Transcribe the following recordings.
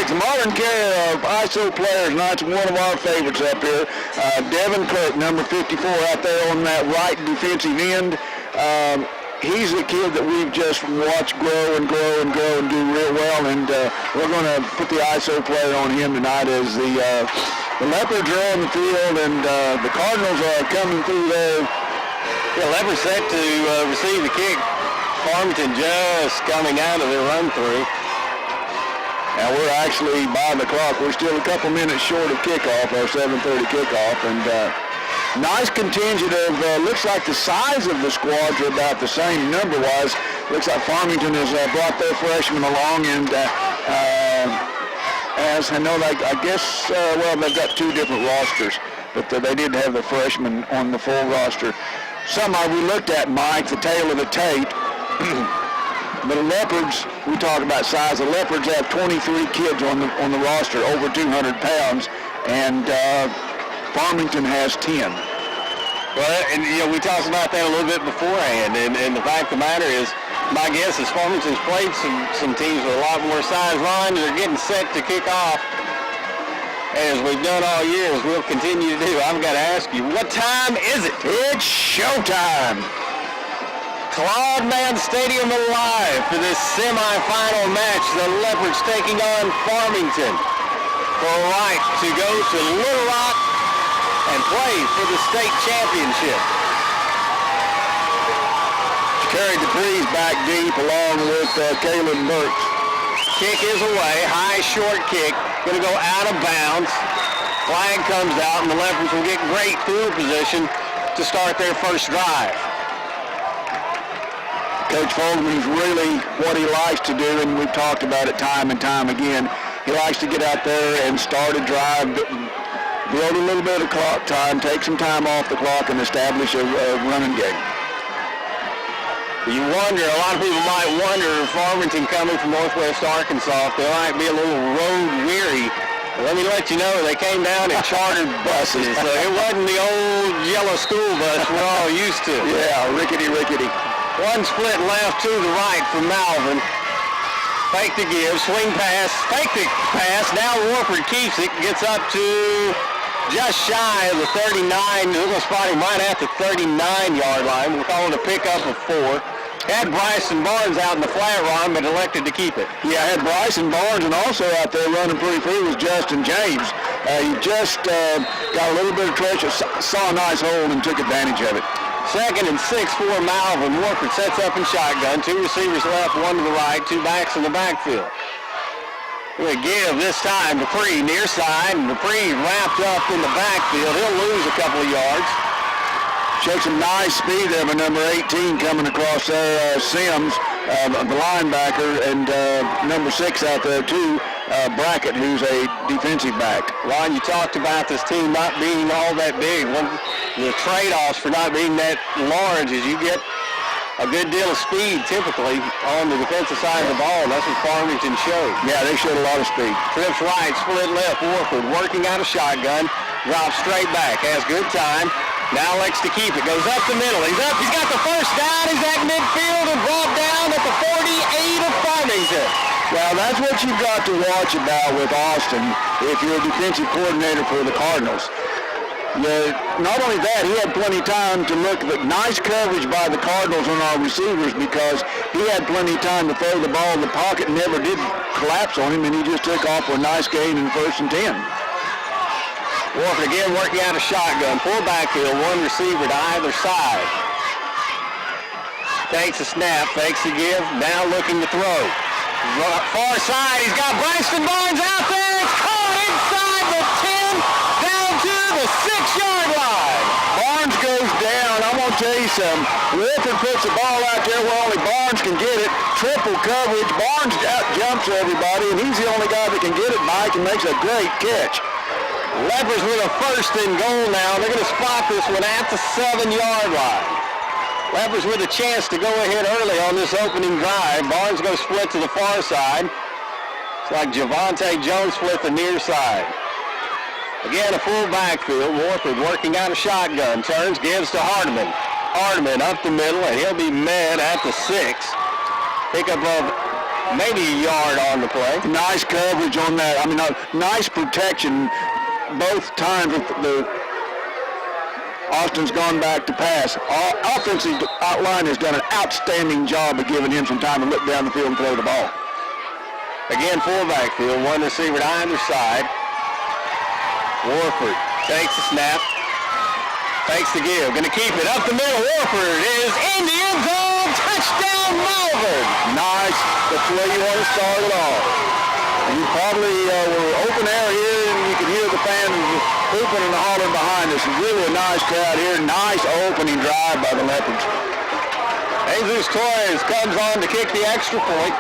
The Malvern carrier of ISO players, and that's one of our favorites up here. Devin Kirk, number 54, out there on that right defensive end. He's a kid that we've just watched grow and grow and grow and do real well, and we're going to put the ISO player on him tonight as the Leopards are on the field, and the Cardinals are coming through there. Yeah, Leopards set to receive the kick. Farmington just coming out of their run-through. Now we're actually by the clock. We're still a couple minutes short of kickoff, our 7:30 kickoff, and nice contingent of, looks like the size of the squads are about the same number-wise. Looks like Farmington has brought their freshmen along, and as I know, I guess, well, they've got two different rosters, but they did have the freshmen on the full roster. Somehow we looked at, Mike, the tail of the tape, but the Leopards, we talk about size. The Leopards have 23 kids on the roster, over 200 pounds, and Farmington has 10. Well, and we talked about that a little bit beforehand, and the fact of the matter is, my guess is Farmington's played some teams with a lot more size lines. They're getting set to kick off, as we've done all year, as we'll continue to do. I've got to ask you, what time is it? It's showtime. Claude Stadium alive for this semifinal match. The Leopards taking on Farmington for a right to go to Little Rock and play for the state championship. Carried the Breeze back deep along with Kaylin Burks. Kick is away, high short kick, going to go out of bounds. Flag comes out and the Leopards will get great field position to start their first drive. Coach Fogelman's really what he likes to do, and we've talked about it time and time again. He likes to get out there and start a drive, build a little bit of clock time, take some time off the clock, and establish a running game. You wonder, a lot of people might wonder if Farmington coming from Northwest Arkansas, if they might be a little road weary. Let me let you know, they came down in chartered buses, so it wasn't the old yellow school bus we're all used to. Yeah, rickety. One split left to the right from Malvern. Fake the give, swing pass, fake the pass. Now Warford keeps it, gets up to just shy of the 39. We're going to spot him right at the 39-yard line. We're calling a pickup of 4. Had Bryson Barnes out in the flat run, but elected to keep it. Yeah, had Bryson Barnes, and also out there running pretty free was Justin James. He just got a little bit of treasure, saw a nice hole, and took advantage of it. 2nd and 6 for Malvern. Warford sets up in shotgun. 2 receivers left, 1 to the right, 2 backs in the backfield. We're going to give this time to Dupree near side, and Dupree wrapped up in the backfield. He'll lose a couple of yards. Showed some nice speed there by number 18 coming across there, Sims, the linebacker, and number 6 out there too, Brackett, who's a defensive back. Ron, you talked about this team not being all that big. One of the trade-offs for not being that large is you get a good deal of speed typically on the defensive side of the ball, and that's what Farmington showed. Yeah, they showed a lot of speed. Trips right, split left, Warford working out of shotgun, drops straight back, has good time. Now likes to keep it, goes up the middle. He's up, he's got the first down, he's at midfield and brought down at the 48 of Farmington. Well, that's what you've got to watch about with Austin if you're a defensive coordinator for the Cardinals. Not only that, he had plenty of time to look at nice coverage by the Cardinals on our receivers because he had plenty of time to throw the ball in the pocket and never did collapse on him, and he just took off for a nice gain in 1st and 10. Warford again working out a shotgun. Full backfield, 1 receiver to either side. Takes a snap, fakes a give, now looking to throw. Far side, he's got Bryson Barnes out there. It's caught inside the 10, down to the 6-yard line. Barnes goes down. I'm going to tell you something. Warford puts the ball out there where only Barnes can get it. Triple coverage. Barnes out jumps everybody, and he's the only guy that can get it, Mike, and makes a great catch. Leopards with a 1st and goal now. They're going to spot this one at the 7-yard line. Leopards with a chance to go ahead early on this opening drive. Barnes goes split to the far side. It's like Javante Jones split the near side. Again, a full backfield. Warford working out a shotgun. Turns, gives to Hardeman. Hardeman up the middle, and he'll be met at the 6. Pickup of maybe a yard on the play. Nice coverage on that. I mean, nice protection both times. Austin's gone back to pass. Offensive line has done an outstanding job of giving him some time to look down the field and throw the ball. Again, full backfield, one receiver to either side. Warford takes the snap, takes the give, going to keep it up the middle. Warford is in the end zone. Touchdown, Malvern. Nice. That's the way you want to start it off. You probably were open air here, and you could hear the fans hooping and hollering behind us. Really a nice crowd here. Nice opening drive by the Leopards. Jesus Torres comes on to kick the extra point.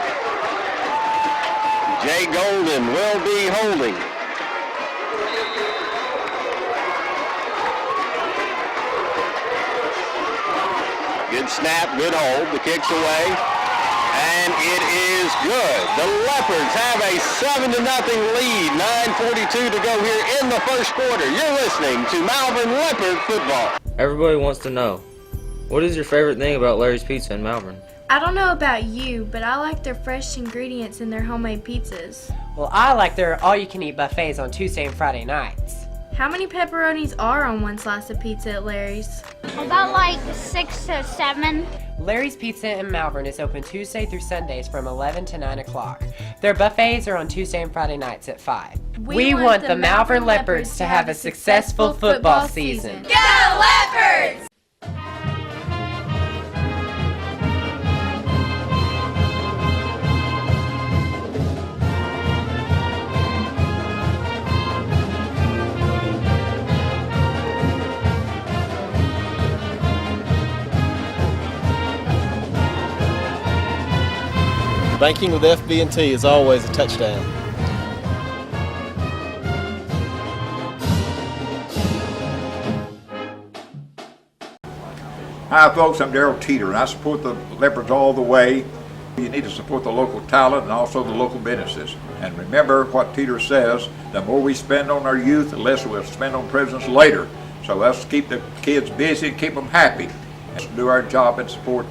Jay Golden will be holding. Good snap, good hold. The kick's away, and it is good. The Leopards have a 7-0 lead. 9:42 to go here in the first quarter. You're listening to Malvern Leopard football. Everybody wants to know, what is your favorite thing about Larry's Pizza in Malvern? I don't know about you, but I like their fresh ingredients in their homemade pizzas. Well, I like their all-you-can-eat buffets on Tuesday and Friday nights. How many pepperonis are on one slice of pizza at Larry's? About like 6 to 7. Larry's Pizza in Malvern is open Tuesday through Sundays from 11 to 9 o'clock. Their buffets are on Tuesday and Friday nights at 5. We want the Malvern Leopards to have a successful football season. Go Leopards! Banking with FB&T is always a touchdown. Hi folks, I'm Darrell Teeter and I support the Leopards all the way. You need to support the local talent and also the local businesses. And remember what Teeter says, the more we spend on our youth, the less we'll spend on presidents later. So let's keep the kids busy and keep them happy. Let's do our job and support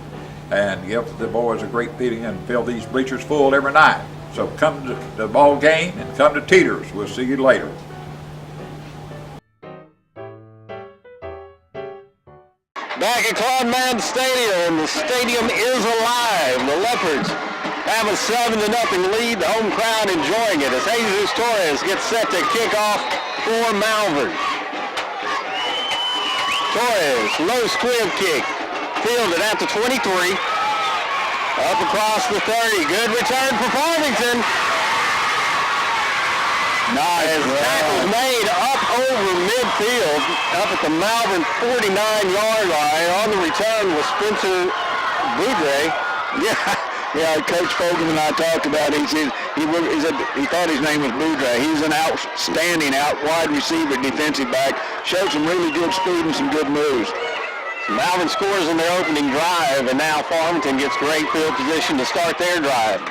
and give the boys a great feeling and fill these bleachers full every night. So come to the ball game and come to Teeter's. We'll see you later. Back at Clubman Stadium, the stadium is alive. The Leopards have a 7-0 lead. The home crowd enjoying it as Jesus Torres gets set to kick off for Malvern. Torres, low squib kick, fielded at the 23, up across the 30. Good return for Farmington. Nice. As tackles made up over midfield, up at the Malvern 49-yard line. On the return was Spencer Boudre. Yeah, Coach Fogan and I talked about it. He thought his name was Boudre. He's an outstanding wide receiver, defensive back. Showed some really good speed and some good moves. Malvern scores in their opening drive, and now Farmington gets great field position to start their drive.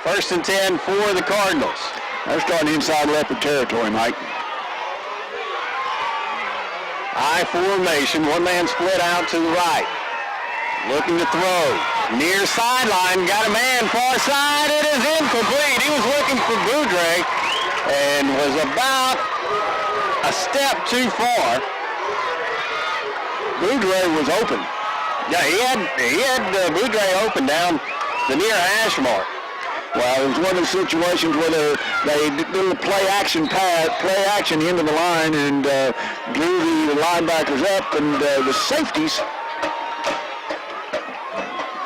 1st and 10 for the Cardinals. They're starting inside Leopard territory, Mike. I formation, one man split out to the right. Looking to throw. Near sideline, got a man far side. It is incomplete. He was looking for Boudre and was about a step too far. Boudre was open. Yeah, he had Boudre open down the near hash mark. Well, it was one of the situations where they did a play action into the line and drew the linebackers up, and the safeties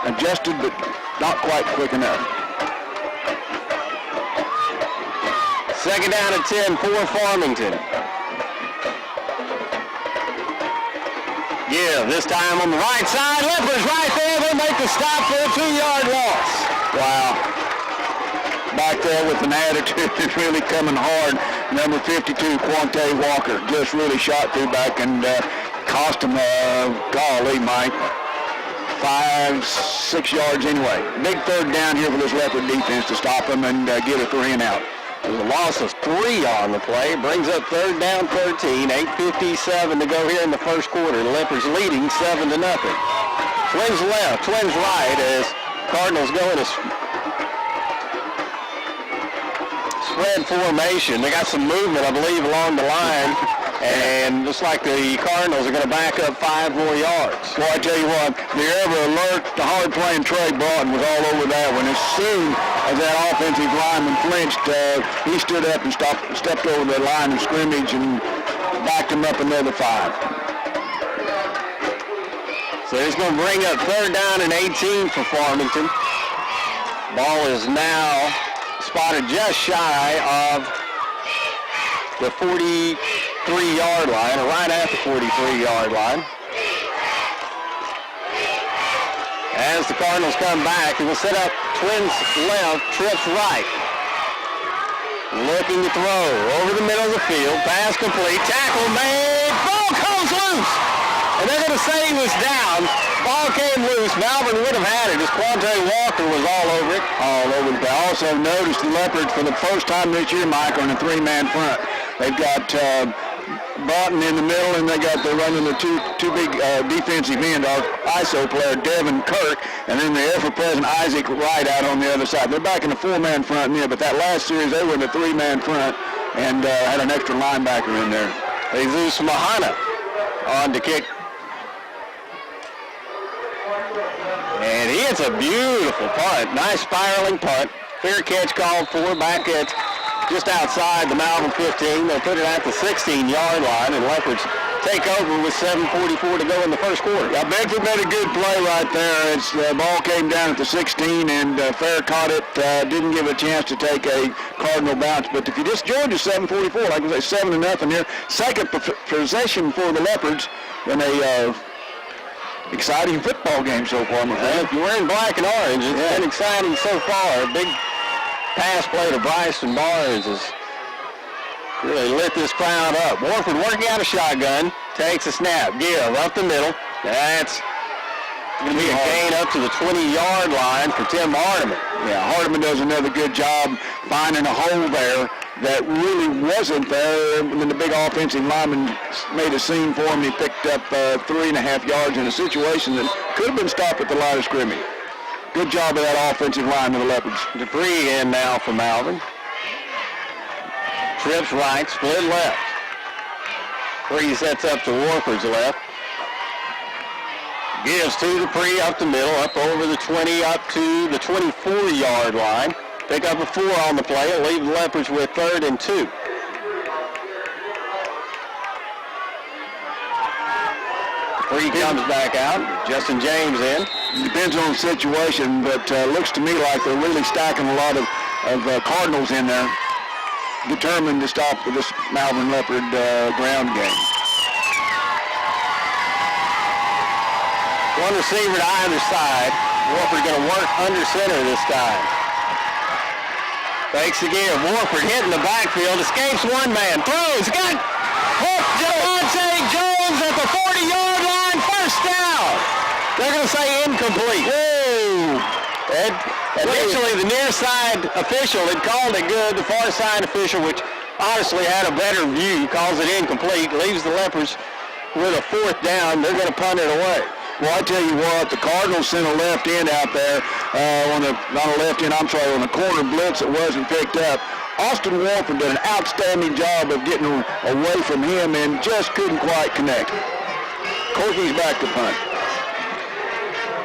adjusted, but not quite quick enough. 2nd down and 10 for Farmington. Yeah, this time on the right side. Leopards right there. They make the stop for a 2-yard loss. Wow. Back there with an attitude that's really coming hard. Number 52, Quante Walker, just really shot through back and cost him, golly, Mike, 5-6 yards anyway. Big 3rd down here for this Leopard defense to stop him and get a 3 and out. There's a loss of 3 on the play. Brings up 3rd down 13. 8:57 to go here in the first quarter. The Leopards leading 7-0. Twins left, twins right as Cardinals go in a spread formation. They got some movement, I believe, along the line. And looks like the Cardinals are going to back up 5 more yards. Well, I tell you what, the ever alert, the hard-playing Trey Broughton was all over that one. As soon as that offensive lineman flinched, he stood up and stepped over the line of scrimmage and backed him up another 5. So he's going to bring up 3rd down and 18 for Farmington. Ball is now spotted just shy of the 43-yard line, or right at the 43-yard line. As the Cardinals come back, they will set up twins left, trips right. Looking to throw over the middle of the field, pass complete, tackle made, ball comes loose. And they're going to say he was down. Ball came loose. Malvern would have had it as Quante Walker was all over it. All over it. I also noticed the Leopards for the first time this year, Mike, on a 3-man front. They've got Broughton in the middle, and they're running the two big defensive end, our ISO player, Devin Kirk, and then the ever-present Isaac Wright out on the other side. They're back in the 4-man front there, but that last series they were in the 3-man front and had an extra linebacker in there. Jesus Mahana on to kick. And he hits a beautiful punt. Nice spiraling punt. Fair catch called for. Back at just outside the Malvern 15. They'll put it at the 16-yard line, and Leopards take over with 7:44 to go in the first quarter. Yeah, Bedford made a good play right there. As the ball came down at the 16, and Fair caught it. Didn't give a chance to take a Cardinal bounce. But if you just joined us, 7:44, like I say, 7-0 here. Second possession for the Leopards in a exciting football game so far, my friend. If you're wearing black and orange, it's been exciting so far. Big pass play to Bryson Barnes has really lit this crowd up. Warford working out a shotgun, takes a snap, give up the middle. That's going to be a gain up to the 20-yard line for Tim Hardeman. Yeah, Hardeman does another good job finding a hole there that really wasn't there. And then the big offensive lineman made a seam for him. He picked up 3.5 yards in a situation that could have been stopped at the line of scrimmage. Good job of that offensive line of the Leopards. Dupree in now for Malvern. Trips right, split left. Dupree sets up to Warford's left. Gives to Dupree up the middle, up over the 20, up to the 24-yard line. Pick up a 4 on the play and leave the Leopards with 3rd and 2. Dupree comes back out. Justin James in. Depends on the situation, but looks to me like they're really stacking a lot of Cardinals in there, determined to stop this Malvern Leopard ground game. One receiver to either side. Warford going to work under center this time. Fakes the give. Warford hitting the backfield. Escapes one man. Throws. Got hooked. Javante Jones at the 40-yard line. First down. They're going to say incomplete. Whoa. Initially, the near side official had called it good. The far side official, which honestly had a better view, calls it incomplete. Leaves the Leopards with a 4th down. They're going to punt it away. Well, I tell you what, the Cardinals sent a left end out there on the corner blitz that wasn't picked up. Austin Warford did an outstanding job of getting away from him and just couldn't quite connect. Corky's back to punt.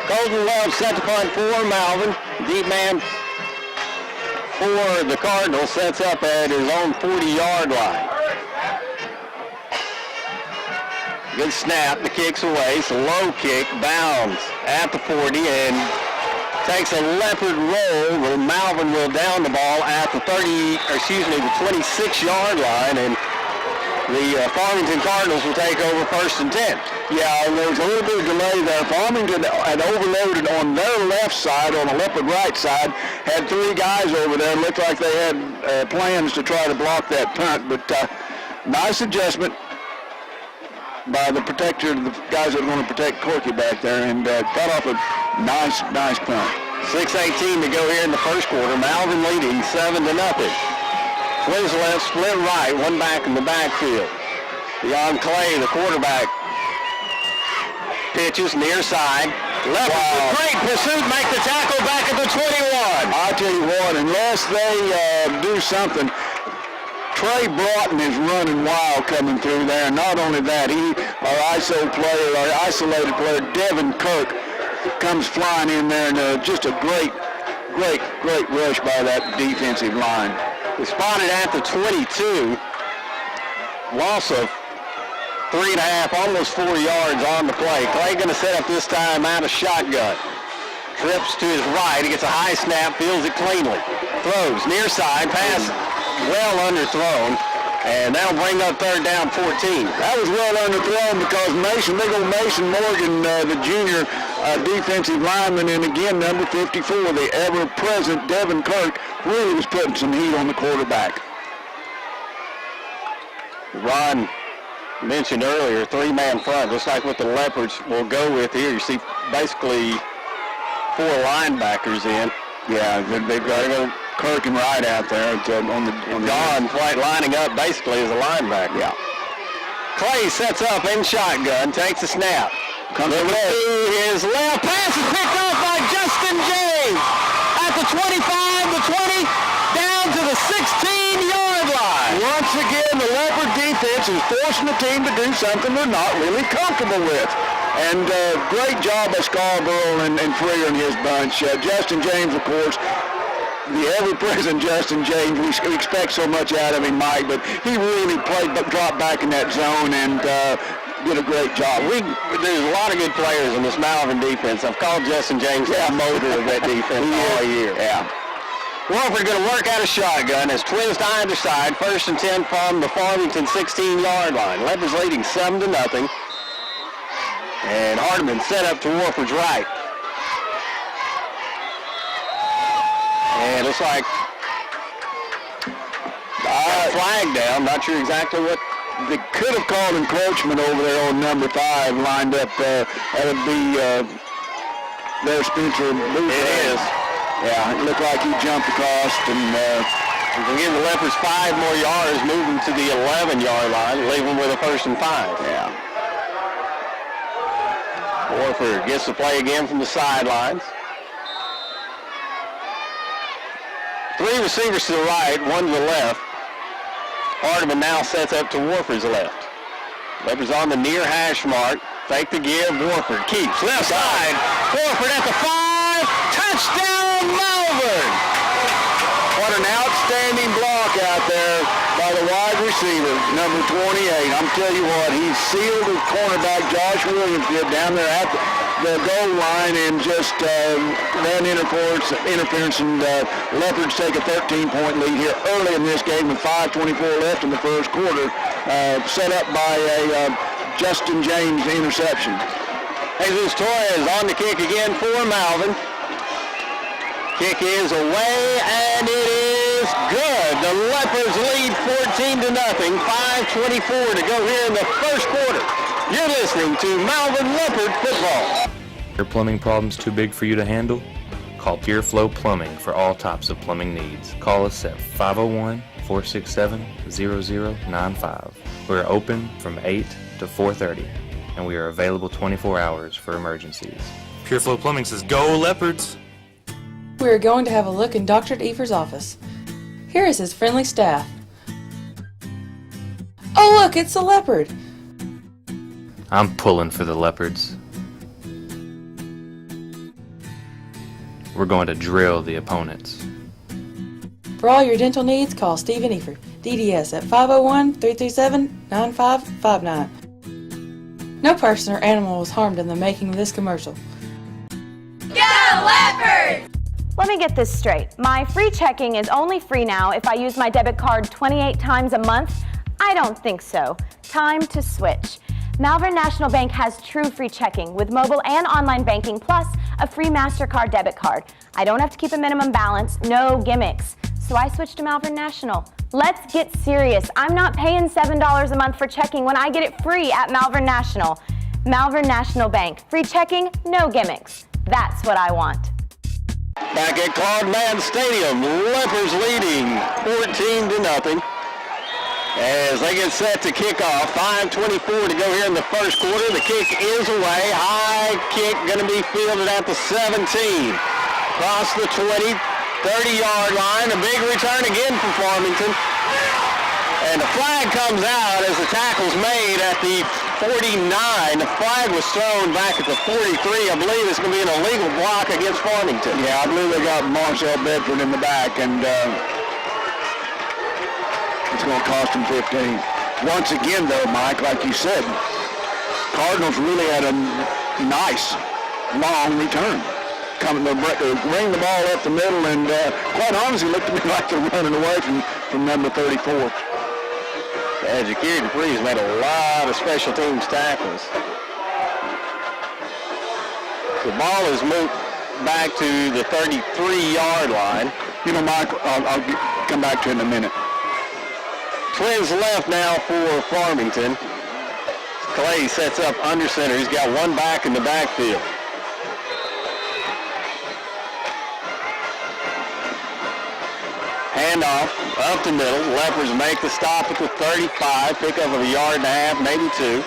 Colton Love set to punt for Malvern. Deep man for the Cardinals sets up at his own 40-yard line. Good snap, the kick's away. It's a low kick, bounds at the 40 and takes a Leopard roll where Malvern will down the ball at the 26-yard line, and the Farmington Cardinals will take over 1st and 10. Yeah, and there was a little bit of delay there. Farmington had overloaded on their left side, on the Leopard right side, had 3 guys over there. Looked like they had plans to try to block that punt, but nice adjustment by the protector, the guys that are going to protect Corky back there, and got off a nice punt. 6:18 to go here in the first quarter. Malvern leading 7-0. Twins left, split right, one back in the backfield. Deon Clay, the quarterback, pitches near side, Leopards with great pursuit make the tackle back at the 21. I tell you what, unless they do something, Trey Broughton is running wild coming through there. And not only that, our isolated player, Devin Kirk, comes flying in there, and just a great rush by that defensive line. They spotted at the 22. Loss of 3.5, almost 4 yards on the play. Clay going to set up this time out of shotgun. Trips to his right. He gets a high snap, fields it cleanly. Throws near side, pass well underthrown, and that'll bring up third down 14. That was well underthrown because big old Mason Morgan, the junior defensive lineman, and again, number 54, the ever-present Devin Kirk, really was putting some heat on the quarterback. Ron mentioned earlier, three-man front, just like what the Leopards will go with here. You see basically 4 linebackers in. Yeah, they've got Kirk and Wright out there on the Don White lining up basically as a linebacker. Yeah. Clay sets up in shotgun, takes a snap. Comes to his left. Pass is picked off by Justin James at the 25, the 20, down to the 16-yard line. Once again, the Leopard defense is forcing the team to do something they're not really comfortable with. And great job by Scarborough and Freer and his bunch. Justin James, of course, the ever-present Justin James. We expect so much out of him, Mike, but he really dropped back in that zone and did a great job. There's a lot of good players in this Malvern defense. I've called Justin James the motor of that defense all year. Yeah. Wolford going to work out a shotgun as twins to either side. 1st and 10 from the Farmington 16-yard line. Leopards leading 7-0. And Hardeman set up to Wolford's right. And it looks like flag down. Not sure exactly what. They could have called encroachment over there on number 5 lined up. That would be their Spencer Booth. It is. Yeah, it looked like he jumped across and we can give the Leopards 5 more yards, moving to the 11-yard line, leave them with a 1st and 5. Yeah. Warford gets the play again from the sidelines. 3 receivers to the right, 1 to the left. Hardeman now sets up to Warford's left. Leopards on the near hash mark. Fake the give. Warford keeps left side. Warford at the 5. Touchdown, Malvern! What an outstanding block out there by the wide receiver, number 28. I'm telling you what, he sealed the cornerback, Josh Williams did, down there at the goal line and just ran interference, and Leopards take a 13-point lead here early in this game with 5:24 left in the first quarter, set up by a Justin James interception. Jesus Torres on the kick again for Malvern. Kick is away, and it is good. The Leopards lead 14-0. 5:24 to go here in the first quarter. You're listening to Malvern Leopard football. Your plumbing problems too big for you to handle? Call Pure Flow Plumbing for all types of plumbing needs. Call us at 501-467-0095. We are open from 8 to 4:30, and we are available 24 hours for emergencies. Pure Flow Plumbing says, "Go Leopards!" We are going to have a look in Dr. Deaver's office. Here is his friendly staff. Oh look, it's a leopard! I'm pulling for the Leopards. We're going to drill the opponents. For all your dental needs, call Stephen Efer, DDS at 501-337-9559. No person or animal was harmed in the making of this commercial. Go Leopards! Let me get this straight. My free checking is only free now if I use my debit card 28 times a month? I don't think so. Time to switch. Malvern National Bank has true free checking with mobile and online banking, plus a free MasterCard debit card. I don't have to keep a minimum balance, no gimmicks. So I switched to Malvern National. Let's get serious. I'm not paying $7 a month for checking when I get it free at Malvern National. Malvern National Bank. Free checking, no gimmicks. That's what I want. Back at Claude Mann Stadium, Leopards leading 14-0. as they get set to kick off. 5:24 to go here in the first quarter. The kick is away. High kick going to be fielded at the 17. Across the 20, 30-yard line. A big return again for Farmington. And the flag comes out as the tackle's made at the 49. The flag was thrown back at the 43. I believe it's going to be an illegal block against Farmington. Yeah, I believe they got Marcel Bedford in the back, and it's going to cost them 15. Once again, though, Mike, like you said, Cardinals really had a nice, long return. Ring the ball up the middle, and quite honestly, looked to me like they're running away from number 34. Jakiri Dupree's made a lot of special teams tackles. The ball is moved back to the 33-yard line. You know, Mike, I'll come back to it in a minute. Twins left now for Farmington. Clay sets up under center. He's got one back in the backfield. Handoff up the middle. Leopards make the stop at the 35. Pickup of a yard and a half, maybe two.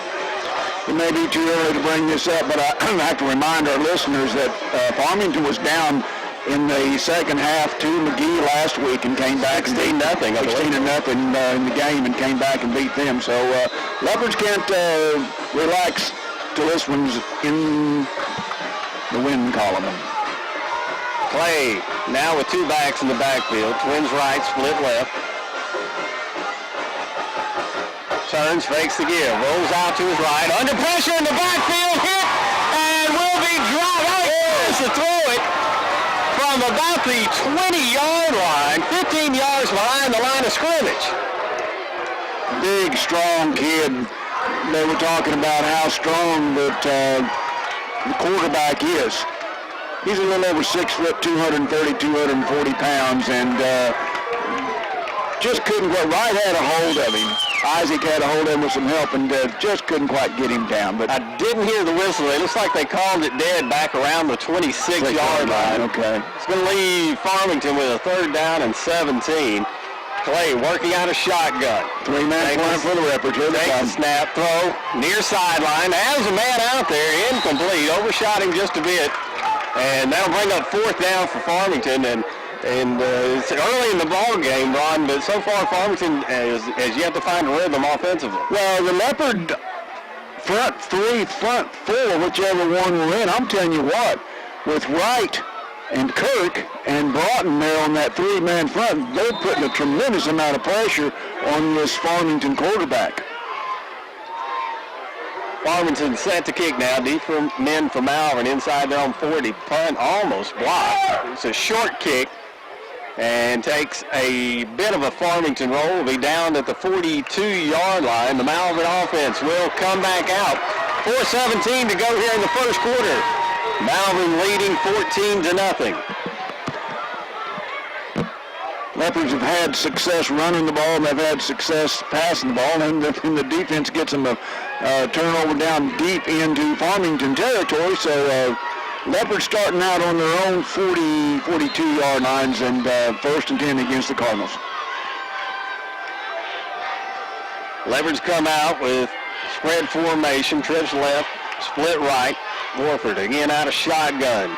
It may be too early to bring this up, but I have to remind our listeners that Farmington was down in the second half to McGee last week and came back 16-0. 16-0 in the game and came back and beat them. So Leopards can't relax till this one's in the win column. Clay now with two backs in the backfield. Twins right, split left. Turns, fakes the give, rolls out to his right. Under pressure in the backfield, hit, and will be dropped. Oh, yes, to throw it from about the 20-yard line, 15 yards behind the line of scrimmage. Big, strong kid. They were talking about how strong that the quarterback is. He's a little over 6 foot, 230, 240 pounds, and just couldn't quite. Wright had a hold of him. Isaac had a hold of him with some help, and just couldn't quite get him down. But I didn't hear the whistle. It looks like they called it dead back around the 26-yard line. Okay. It's going to leave Farmington with a third down and 17. Clay working out a shotgun. Three-man plan for the Leopards. Takes the snap, throw, near sideline. Has a man out there, incomplete. Overshot him just a bit. And that'll bring up fourth down for Farmington. And it's early in the ball game, Ron, but so far Farmington has yet to find a rhythm offensively. Well, the Leopard front three, front four, whichever one we're in, I'm telling you what, with Wright and Kirk and Broughton there on that three-man front, they're putting a tremendous amount of pressure on this Farmington quarterback. Farmington set to kick now. Deep from men from Malvern inside their own 40. Punt almost blocked. It's a short kick and takes a bit of a Farmington roll. Will be down at the 42-yard line. The Malvern offense will come back out. 4:17 to go here in the first quarter. Malvern leading 14-0. Leopards have had success running the ball, and they've had success passing the ball, and the defense gets them a turnover down deep into Farmington territory. So Leopards starting out on their own 40, 42-yard lines, and first and 10 against the Cardinals. Leopards come out with spread formation, trips left, split right. Warford again out of shotgun.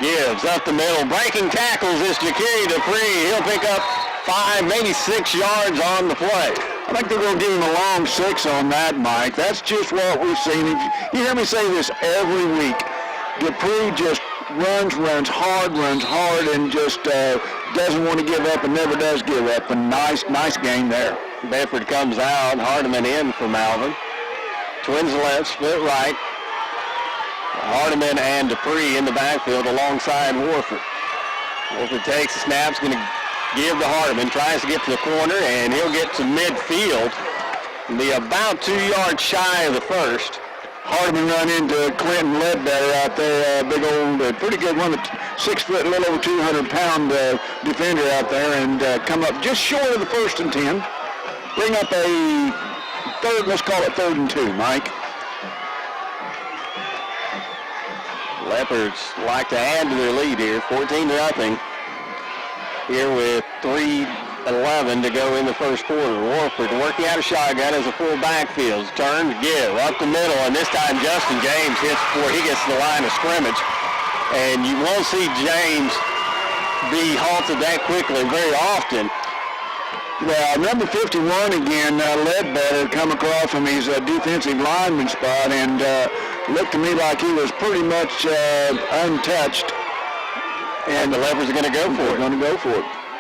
Gives up the middle, breaking tackles is Jakiri Dupree. He'll pick up 5, maybe 6 yards on the play. I think they're going to give him a long 6 on that, Mike. That's just what we've seen. You hear me say this every week. Dupree just runs hard, and just doesn't want to give up and never does give up. A nice game there. Bedford comes out, Hardiman in for Malvern. Twins left, split right. Hardiman and Dupree in the backfield alongside Warford. Warford takes the snaps, going to give to Hardiman, tries to get to the corner, and he'll get to midfield. Be about 2 yards shy of the first. Hardiman run into Clinton Ledbetter out there, big old, pretty good one, 6 foot, a little over 200-pound defender out there, and come up just short of the first and 10. Bring up a third, let's call it 3rd and 2, Mike. Leopards like to add to their lead here, 14-0. Here with 11 to go in the first quarter. Warford working out a shotgun as a full backfield. Turn, give, up the middle, and this time Justin James hits before he gets to the line of scrimmage. And you won't see James be halted that quickly very often. Well, number 51 again, Ledbetter, come across from his defensive lineman spot and looked to me like he was pretty much untouched. And the Leopards are going to go for it.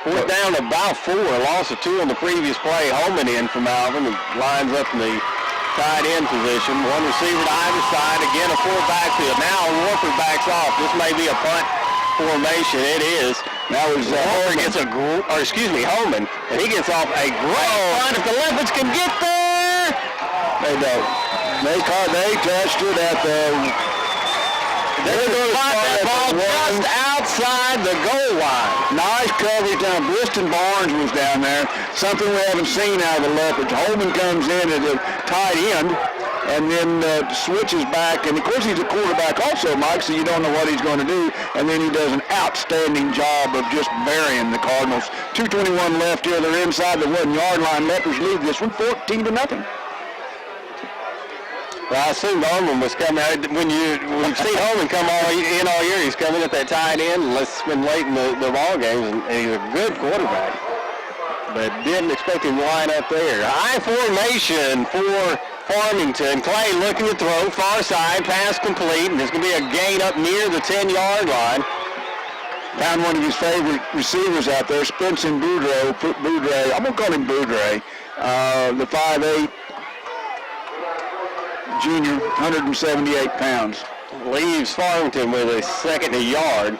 Fourth down about 4, loss of 2 on the previous play. Holman in from Malvern and lines up in the tight end position. One receiver to either side. Again, a full backfield. Now Warford backs off. This may be a punt formation. It is. Now is Holman, and he gets off a great punt. If the Leopards can get there, they don't. They touched it at the. They're going to spot that ball just outside the goal line. Nice coverage down. Briston Barnes was down there. Something we haven't seen out of the Leopards. Holman comes in at the tight end and then switches back. And, of course, he's a quarterback also, Mike, so you don't know what he's going to do. And then he does an outstanding job of just burying the Cardinals. 2:21 left here. They're inside the 1-yard line. Leopards lead this one 14-0. Well, I assumed Holman was coming out. When you've seen Holman come all year, he's coming at that tight end. It's been late in the ball games, and he's a good quarterback. But didn't expect him to line up there. High formation for Farmington. Clay looking to throw, far side, pass complete, and there's going to be a gain up near the 10-yard line. Found one of his favorite receivers out there, Spencer Boudreau. I'm going to call him Boudreau. The 5'8", junior, 178 pounds. Leaves Farmington with a second a yard.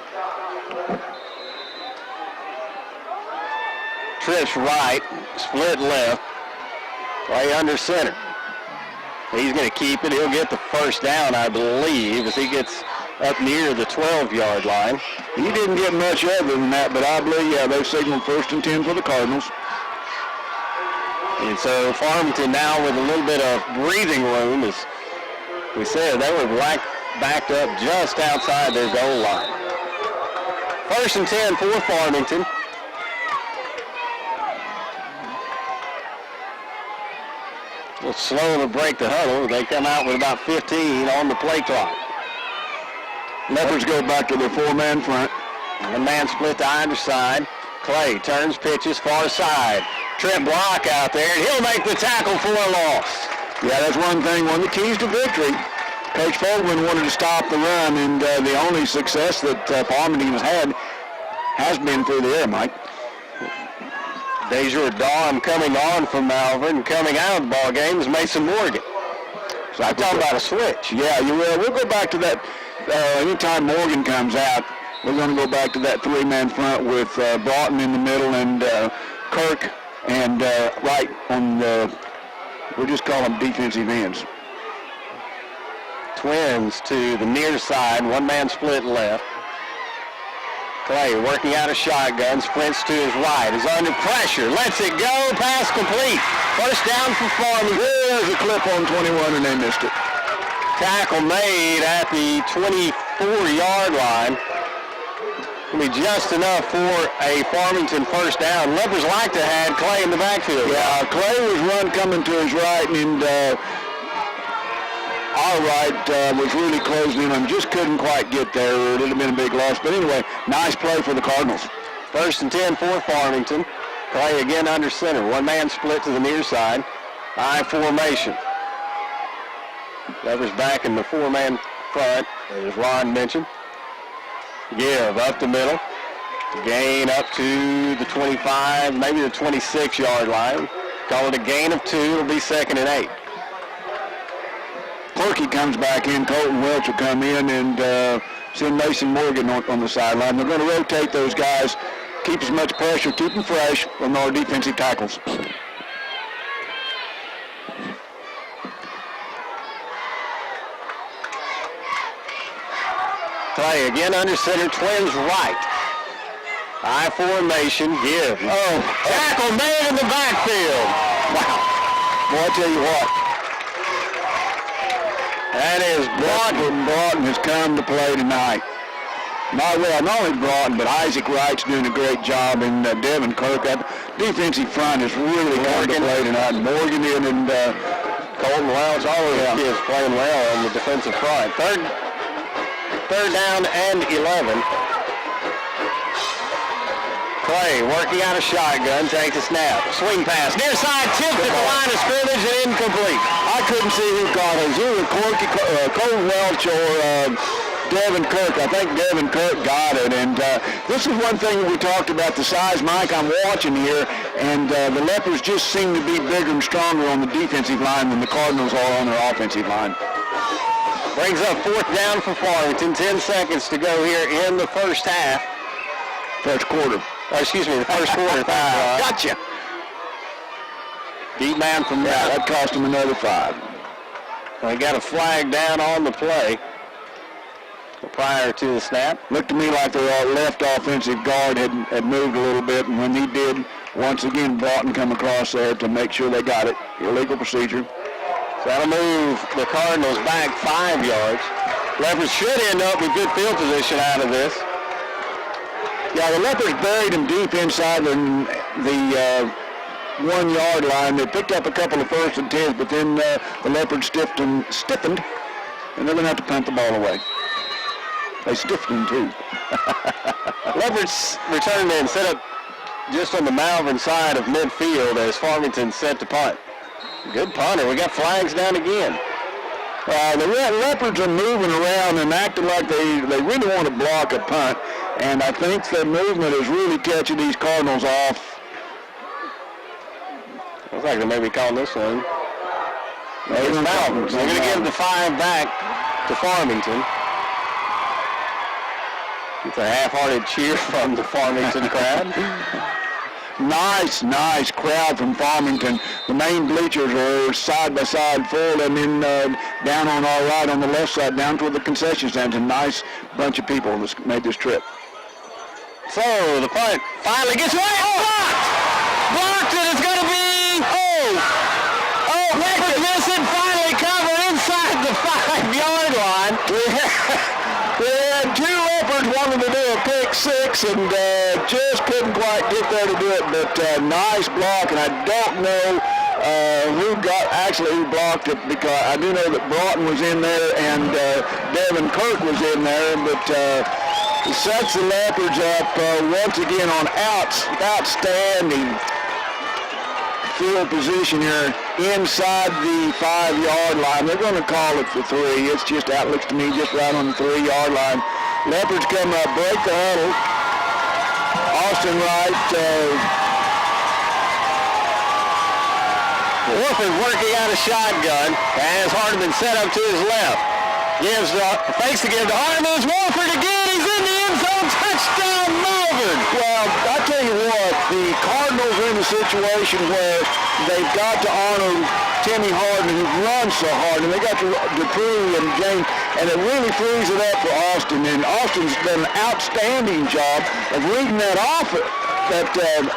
Trips right, split left, play under center. He's going to keep it. He'll get the first down, I believe, as he gets up near the 12-yard line. He didn't get much other than that, but I believe, they signaled 1st and 10 for the Cardinals. And so Farmington now with a little bit of breathing room. As we said, they were backed up just outside their goal line. 1st and 10 for Farmington. A little slow to break the huddle. They come out with about 15 on the play clock. Leopards go back to their 4-man front. One man split to either side. Clay turns, pitches, far side. Trent Block out there, and he'll make the tackle for a loss. Yeah, that's one of the keys to victory. Coach Fogelman wanted to stop the run, and the only success that Farmington has been through the air, Mike. Deja Dawn coming on from Malvern, coming out of the ball game is Mason Morgan. So I'm talking about a switch. Yeah, you will. We'll go back to that anytime Morgan comes out. We're going to go back to that 3-man front with Broughton in the middle and Kirk and right on we'll just call them defensive ends. Twins to the near side, 1-man split left. Clay working out a shotgun, sprints to his right, is under pressure, lets it go, pass complete. First down for Farmington. There's a clip on 21 and they missed it. Tackle made at the 24-yard line. Will be just enough for a Farmington first down. Leopards like to have Clay in the backfield. Yeah, Clay was coming to his right, and our right was really closing in on him. Just couldn't quite get there. It would have been a big loss. But anyway, nice play for the Cardinals. 1st and 10 for Farmington. Clay again under center. 1-man split to the near side. I formation. Leopards back in the 4-man front, as Ron mentioned. Give up the middle. Gain up to the 25, maybe the 26-yard line. Call it a gain of 2. It'll be 2nd and 8. Clerky comes back in. Colton Welch will come in and send Mason Morgan on the sideline. They're going to rotate those guys, keep as much pressure, keep them fresh on our defensive tackles. Clay again under center, Twins right. I formation, give. Tackle made in the backfield. Wow. Boy, I tell you what. That is Broughton. Broughton has come to play tonight. Not only Broughton, but Isaac Wright's doing a great job, and Devin Kirk. defensive front has really come to play tonight. Morgan in and Colton Welch, all of the kids playing well on the defensive front. Third down and 11. Clay working out a shotgun, takes a snap. Swing pass, near side, tipped at the line of scrimmage and incomplete. I couldn't see who caught it. It was either Colton Welch or Devin Kirk. I think Devin Kirk got it. And this is one thing we talked about, the size, Mike, I'm watching here. And the Leopards just seem to be bigger and stronger on the defensive line than the Cardinals are on their offensive line. Brings up fourth down for Farmington. 10 seconds to go here in the first half. First quarter. The first quarter. Gotcha. Deep man from that. That cost him another 5. We got a flag down on the play prior to the snap. Looked to me like the left offensive guard had moved a little bit, and when he did, once again, Broughton come across there to make sure they got it. Illegal procedure. So that'll move the Cardinals back 5 yards. Leopards should end up with good field position out of this. Yeah, the Leopards buried him deep inside the 1 yard line. They picked up a couple of 1st and 10s, but then the Leopards stiffened, and they're going to have to punt the ball away. They stiffened too. Leopards returned in, set up just on the Malvern side of midfield as Farmington set to punt. Good punter. We got flags down again. The Leopards are moving around and acting like they really want to block a punt, and I think their movement is really catching these Cardinals off. Looks like they may be calling this one. It's Malvern. They're going to give the 5 back to Farmington. It's a half-hearted cheer from the Farmington crowd. Nice crowd from Farmington. The main bleachers are side by side full, and then down on our right on the left side, down toward the concession stands, a nice bunch of people that's made this trip. So the punt finally gets away. Blocked it. It's going to be. Leopards miss it. Finally covered inside the 5-yard line. We had 2 Leopards wanting to do a pick 6 and just couldn't quite get there to do it, but nice block, and I don't know who blocked it, because I do know that Broughton was in there and Devin Kirk was in there, but it sets the Leopards up once again on outstanding field position here inside the 5-yard line. They're going to call it for 3. It's just out, looks to me, just right on the 3-yard line. Leopards come up, break the huddle. Austin Wright. Wolford working out a shotgun as Hardeman set up to his left. Gives fakes to give to Hardeman. It's Wolford again. He's in the end zone. Touchdown, Malvern. Well, I tell you what, the Cardinals are in a situation where they've got to honor Timmy Harden, who runs so hard, and they got Dupree and James, and it really frees it up for Austin. And Austin's done an outstanding job of reading that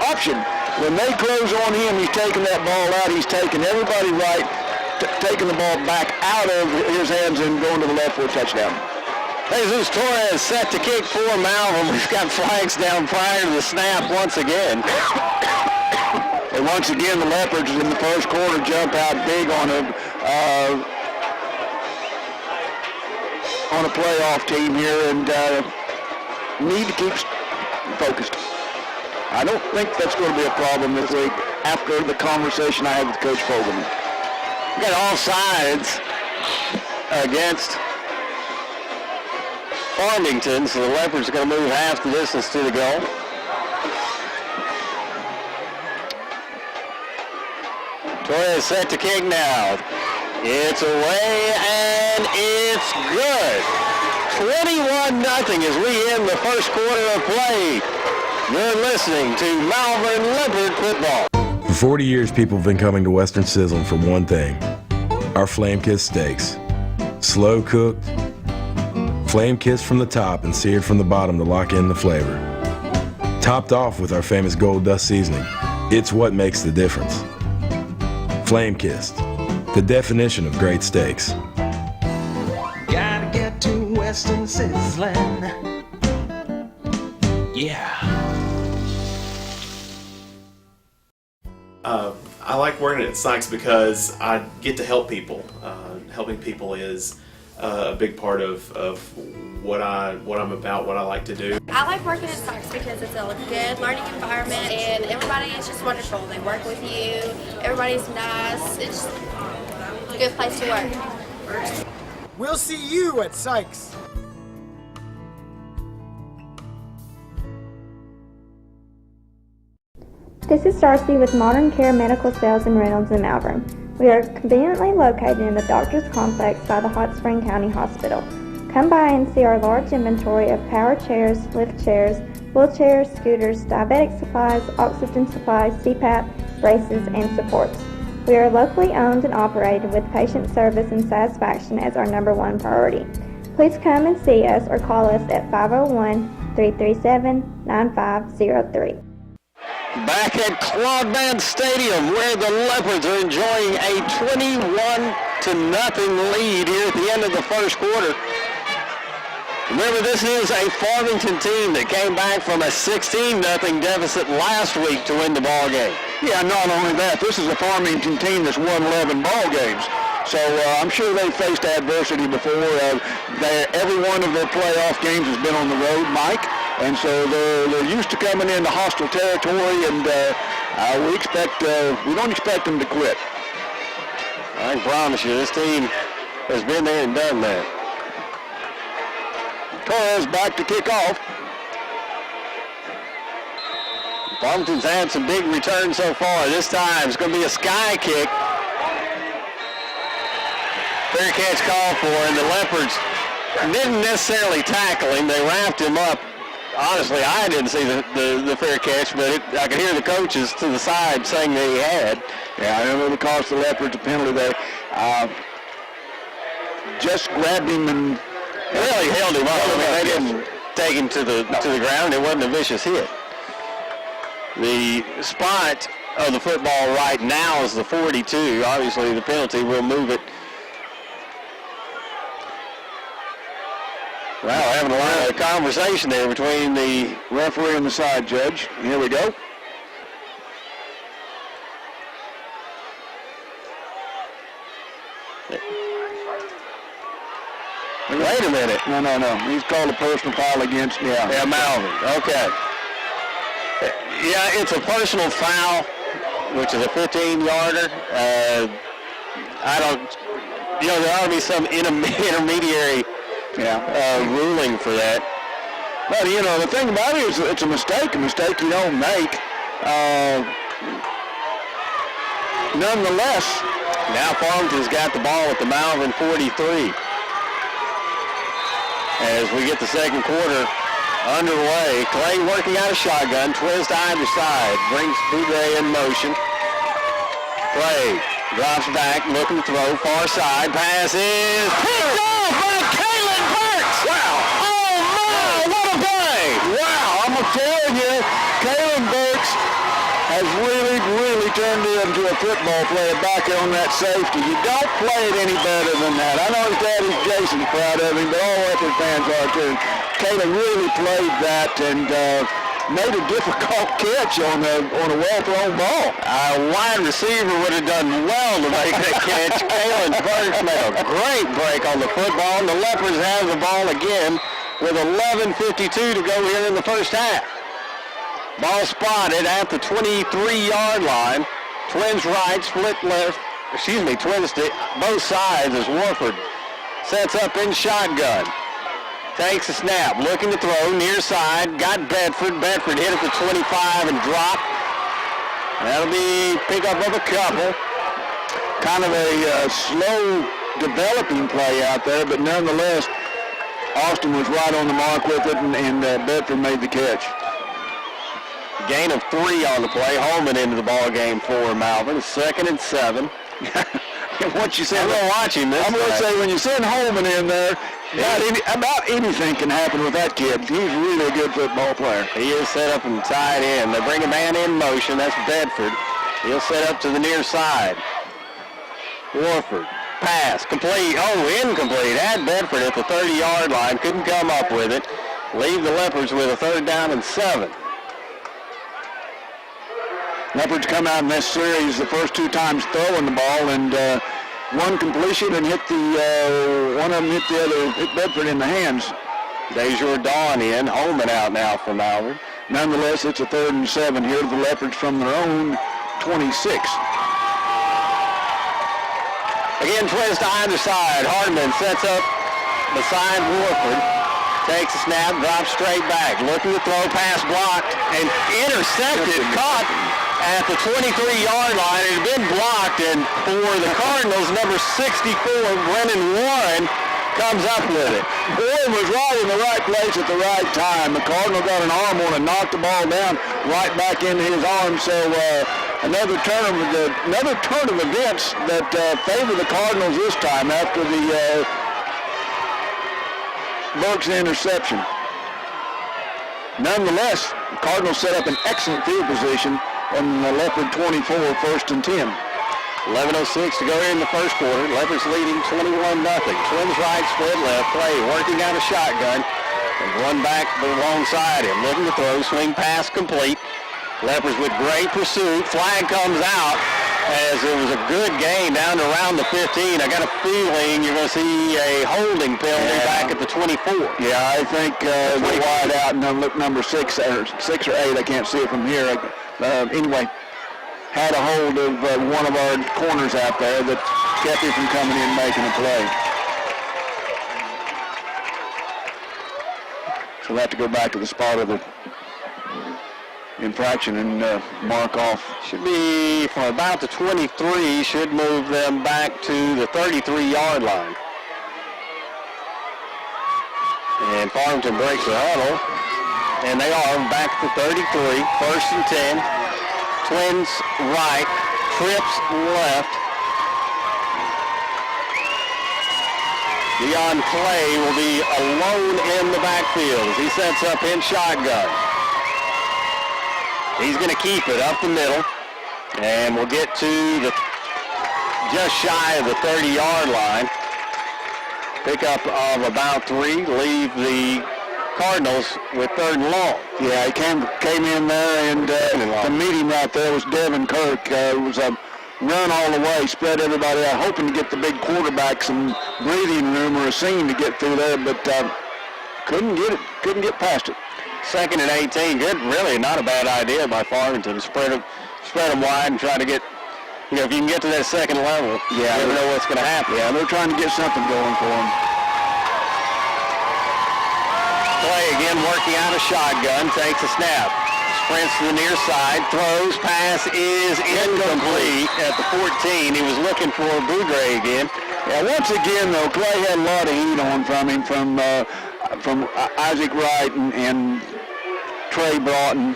option. When they close on him, he's taking that ball out. He's taking everybody right, taking the ball back out of his hands and going to the left for a touchdown. Jesus Torres set to kick for Malvern. We've got flags down prior to the snap once again. And once again, the Leopards in the first quarter jump out big on a playoff team here, and need to keep focused. I don't think that's going to be a problem this week after the conversation I had with Coach Fogelman. We got all sides against Farmington, so the Leopards are going to move half the distance to the goal. Torres set to kick now. It's away and it's good. 21-0 as we end the first quarter of play. You're listening to Malvern Leopard football. For 40 years, people have been coming to Western Sizzling for one thing: our flame-kissed steaks. Slow cooked, flame-kissed from the top and seared from the bottom to lock in the flavor. Topped off with our famous gold dust seasoning. It's what makes the difference. Flame-kissed, the definition of great steaks. Gotta get to Western Sizzling. Yeah. I like working at Sykes because I get to help people. Helping people is a big part of what I'm about, what I like to do. I like working at Sykes because it's a good learning environment and everybody is just wonderful. They work with you, everybody's nice. It's just a good place to work. We'll see you at Sykes. This is Darcy with Modern Care Medical Sales and Rentals in Malvern. We are conveniently located in the Doctors Complex by the Hot Spring County Hospital. Come by and see our large inventory of power chairs, lift chairs, wheelchairs, scooters, diabetic supplies, oxygen supplies, CPAP, braces, and supports. We are locally owned and operated with patient service and satisfaction as our #1 priority. Please come and see us or call us at 501-337-9503. Back at Claude Stadium, where the Leopards are enjoying a 21-0 lead here at the end of the first quarter. Remember, this is a Farmington team that came back from a 16-0 deficit last week to win the ball game. Yeah, not only that, this is a Farmington team that's won 11 ball games. So I'm sure they've faced adversity before. Every one of their playoff games has been on the road, Mike. And so they're used to coming into hostile territory, and we don't expect them to quit. I can promise you, this team has been there and done that. Torres back to kick off. Farmington's had some big returns so far. This time it's going to be a sky kick. Fair catch called for, and the Leopards didn't necessarily tackle him. They wrapped him up. Honestly, I didn't see the fair catch, but I could hear the coaches to the side saying that he had. Yeah, I know it cost the Leopards a penalty there. Just grabbed him and really held him up. I mean, they didn't take him to the ground. It wasn't a vicious hit. The spot of the football right now is the 42. Obviously, the penalty will move it. Well, having a lot of conversation there between the referee and the side judge. Here we go. Wait a minute. No. He's called a personal foul against Malvern. Okay. Yeah, it's a personal foul, which is a 15-yarder. There ought to be some intermediary ruling for that. But, the thing about it is it's a mistake you don't make. Nonetheless, now Farmington's got the ball at the Malvern 43. As we get the second quarter underway, Clay working out a shotgun, twist either side, brings Boudre in motion. Clay drops back, looking to throw, far side, pass is picked off by Kalen Burks. Wow. Oh my, what a play. Wow, I'm telling you, Kalen Burks has really turned into a football player back on that safety. You don't play it any better than that. I know his daddy Jason's proud of him, but all Leopard fans are too. Kalen really played that and made a difficult catch on a well-thrown ball. A wide receiver would have done well to make that catch. Kalen Burks made a great break on the football, and the Leopards have the ball again with 11:52 to go here in the first half. Ball spotted at the 23-yard line. Twins right, split left. Twins to both sides as Warford sets up in shotgun. Takes a snap, looking to throw, near side, got Bedford. Bedford hit at the 25 and dropped. That'll be pickup of a couple. Kind of a slow developing play out there, but nonetheless, Austin was right on the mark with it, and Bedford made the catch. Gain of 3 on the play. Holman into the ball game for Malvern. 2nd and 7. What you said, I'm going to watch him this I'm going to say, when you send Holman in there, about anything can happen with that kid. He's really a good football player. He is set up and tied in. They bring a man in motion. That's Bedford. He'll set up to the near side. Warford. Pass. Complete. Oh, incomplete. Had Bedford at the 30-yard line. Couldn't come up with it. Leave the Leopards with a 3rd down and 7. Leopards come out in this series the first 2 times throwing the ball, and one completion and hit one of them hit Bedford in the hands. Dejour Dawn in, Holman out now for Malvern. Nonetheless, it's a 3rd and 7 here to the Leopards from their own 26. Again, twins to either side. Hardman sets up beside Warford. Takes a snap, drops straight back. Looking to throw, pass blocked, and intercepted, caught at the 23-yard line. It had been blocked, and for the Cardinals, number 64, Brennan Warren, comes up with it. Warren was right in the right place at the right time. The Cardinal got an arm on and knocked the ball down right back into his arm. So another turn of events that favor the Cardinals this time after the Burke's interception. Nonetheless, the Cardinals set up an excellent field position on the Leopard 24, 1st and 10. 11:06 to go here in the first quarter. Leopards leading 21-0. Twins right, split left. Clay working out a shotgun. And one back alongside him. Looking to throw. Swing pass complete. Leopards with great pursuit. Flag comes out as it was a good gain down to around the 15. I got a feeling you're going to see a holding penalty back at the 24. Yeah, I think the wide out number 6 or 8. I can't see it from here. Anyway. Had a hold of one of our corners out there that kept him from coming in making a play. So we'll have to go back to the spot of the infraction and mark off. Should be from about the 23, should move them back to the 33-yard line. And Farmington breaks the huddle, and they are back to 33, 1st and 10. Twins right, trips left. Deion Clay will be alone in the backfield as he sets up in shotgun. He's going to keep it up the middle, and we'll get to just shy of the 30-yard line. Pickup of about 3, leave the Cardinals with 3rd and long. Yeah, he came in there, and the meeting right there was Devin Kirk. It was a run all the way, spread everybody out, hoping to get the big quarterback some breathing room or a seam to get through there, but couldn't get past it. 2nd and 18, good, really not a bad idea by Farmington. Spread them wide and try to get, if you can get to that 2nd level, you never know what's going to happen. Yeah, they're trying to get something going for them. Clay again working out a shotgun, takes a snap, sprints to the near side, throws, pass is incomplete at the 14. He was looking for Boudre again. Yeah, once again though, Clay had a lot of heat on from him from Isaac Wright and Trey Broughton.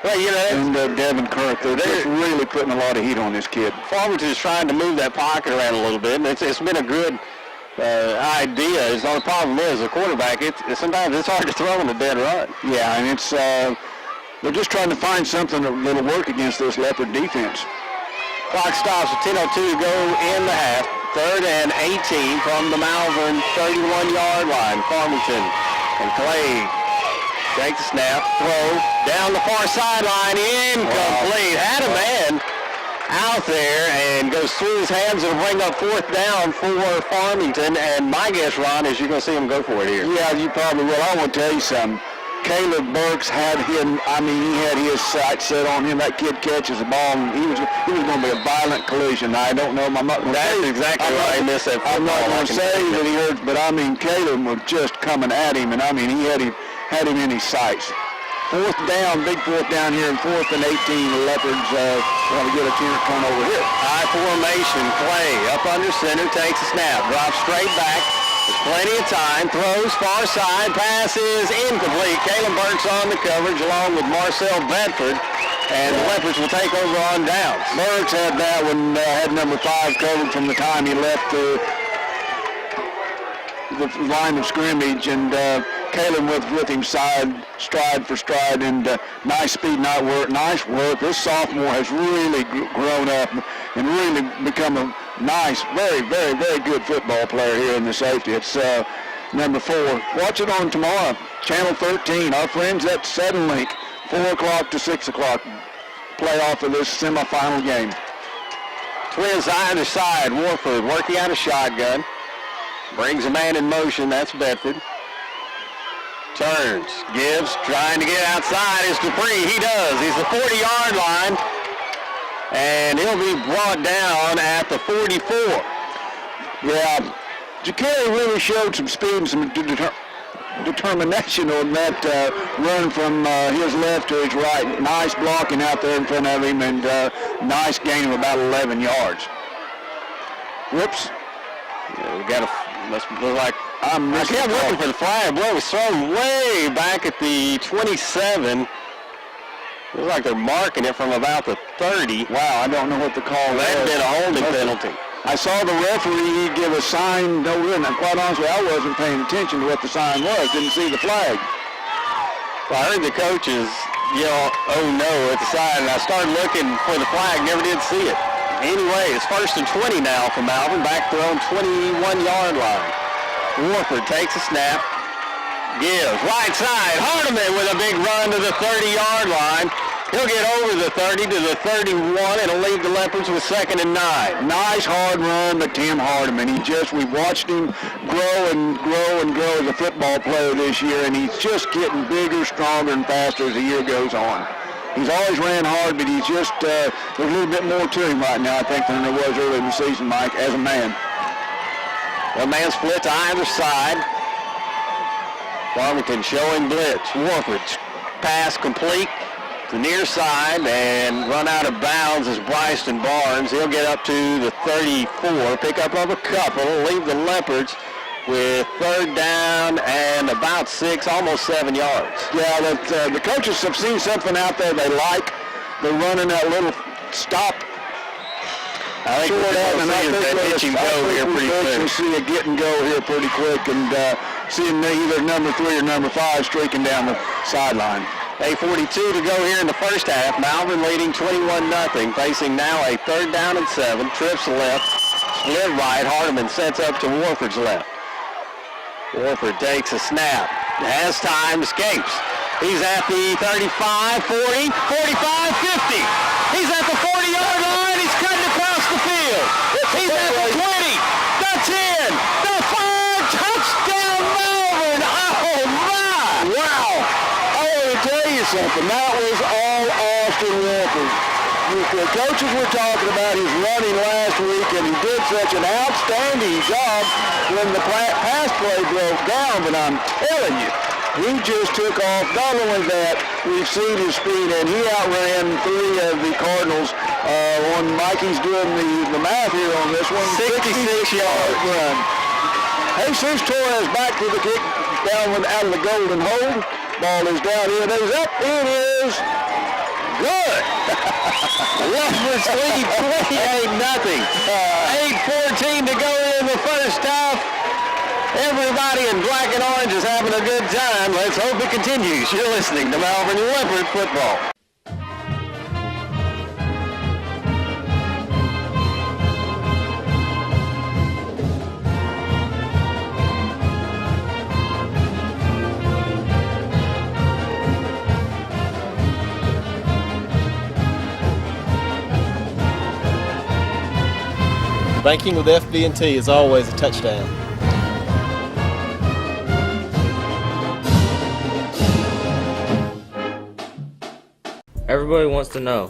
Well, and Devin Kirk. They're just really putting a lot of heat on this kid. Farmington is trying to move that pocket around a little bit, and it's been a good idea. The only problem is the quarterback. Sometimes it's hard to throw in a dead run. Yeah, and it's they're just trying to find something that'll work against this Leopard defense. Clock stops with 10:02 to go in the half. 3rd and 18 from the Malvern 31-yard line. Farmington and Clay takes a snap, throw down the far sideline, incomplete. Had a man out there and goes through his hands and bring up 4th down for Farmington. And my guess, Ron, is you're going to see him go for it here. Yeah, you probably will. I want to tell you something. Caleb Burks had him. He had his sights set on him. That kid catches the ball, and he was going to be a violent collision. I don't know. That's exactly why I missed that football. I'm not going to say that he hurt, but Caleb was just coming at him, and he had him in his sights. 4th down, big 4th down here, and 4th and 18. The Leopards want to get a turnover here. High formation, Clay up under center, takes a snap, drops straight back. There's plenty of time, throws far side, passes incomplete. Caleb Burks on the coverage along with Marcel Bedford, and the Leopards will take over on downs. Burks had that one, had number 5 covered from the time he left the line of scrimmage, and Caleb with him stride for stride, and nice speed, nice work. This sophomore has really grown up and really become a nice, very, very, very good football player here in the safety. It's number 4. Watch it on tomorrow, Channel 13. Our friends at Suddenlink, 4 o'clock to 6 o'clock. play off of this semifinal game. Twins either side. Warford working out a shotgun. Brings a man in motion. That's Bedford. Turns. Gives. Trying to get outside is Dupree. He does. He's the 40-yard line. And he'll be brought down at the 44. Yeah. Jacari really showed some speed and some determination on that run from his left to his right. Nice blocking out there in front of him, and nice gain of about 11 yards. Whoops. Yeah, we got must look like I kept looking for the flag. Boy, it was thrown way back at the 27. Looks like they're marking it from about the 30. Wow, I don't know what the call was. That'd been a holding penalty. I saw the referee give a sign. No, quite honestly, I wasn't paying attention to what the sign was. Didn't see the flag. Well, I heard the coaches yell, "Oh no," at the side, and I started looking for the flag. Never did see it. Anyway, it's 1st and 20 now for Malvern. Back to their own 21-yard line. Warford takes a snap. Gives. Right side. Hardiman with a big run to the 30-yard line. He'll get over the 30 to the 31. It'll leave the Leopards with 2nd and 9. Nice hard run by Tim Hardiman. We've watched him grow and grow and grow as a football player this year, and he's just getting bigger, stronger, and faster as the year goes on. He's always ran hard, but he's just, there's a little bit more to him right now, I think, than there was earlier in the season, Mike, as a man. One man split to either side. Farmington showing blitz. Warford's pass complete to the near side and run out of bounds is Bryson Barnes. He'll get up to the 34, pick up of a couple, leave the Leopards with 3rd down and about 6, almost 7 yards. Yeah, the coaches have seen something out there they like. They're running that little stop. I think we'll pitch and go here pretty quick. We'll see a get and go here pretty quick, and seeing either number 3 or number 5 streaking down the sideline. 8:42 to go here in the first half. Malvern leading 21-0, facing now a 3rd down and 7. Trips left, split right. Hardiman sets up to Warford's left. Warford takes a snap, has time, escapes. He's at the 35, 40, 45, 50. He's at the 40-yard line. He's cutting across the field. He's at the 20, the 10, the 5. Touchdown, Malvern. Oh, my. Wow. I want to tell you something. That was all Austin Warford. The coaches were talking about his running last week, and he did such an outstanding job when the pass play broke down, but I'm telling you, he just took off. Not only that, we've seen his speed, and he outran 3 of the Cardinals. When Mikey's doing the math here on this one, 66-yard run. Jesus Torres back to the kick, down out of the golden hold. Ball is down here. It is up. It is good. Leopards lead 28-0. 8:14 to go in the first half. Everybody in black and orange is having a good time. Let's hope it continues. You're listening to Malvern Leopard football. Banking with FB&T is always a touchdown. Everybody wants to know,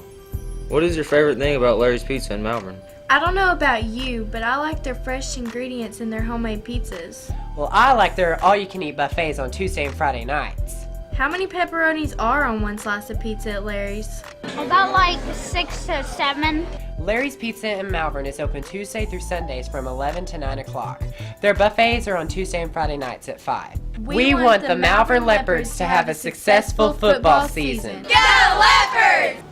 what is your favorite thing about Larry's Pizza in Malvern? I don't know about you, but I like their fresh ingredients in their homemade pizzas. Well, I like their all-you-can-eat buffets on Tuesday and Friday nights. How many pepperonis are on one slice of pizza at Larry's? About like 6 to 7. Larry's Pizza in Malvern is open Tuesday through Sundays from 11 to 9 o'clock. Their buffets are on Tuesday and Friday nights at 5. We want the Malvern Leopards to have a successful football season. Go Leopards!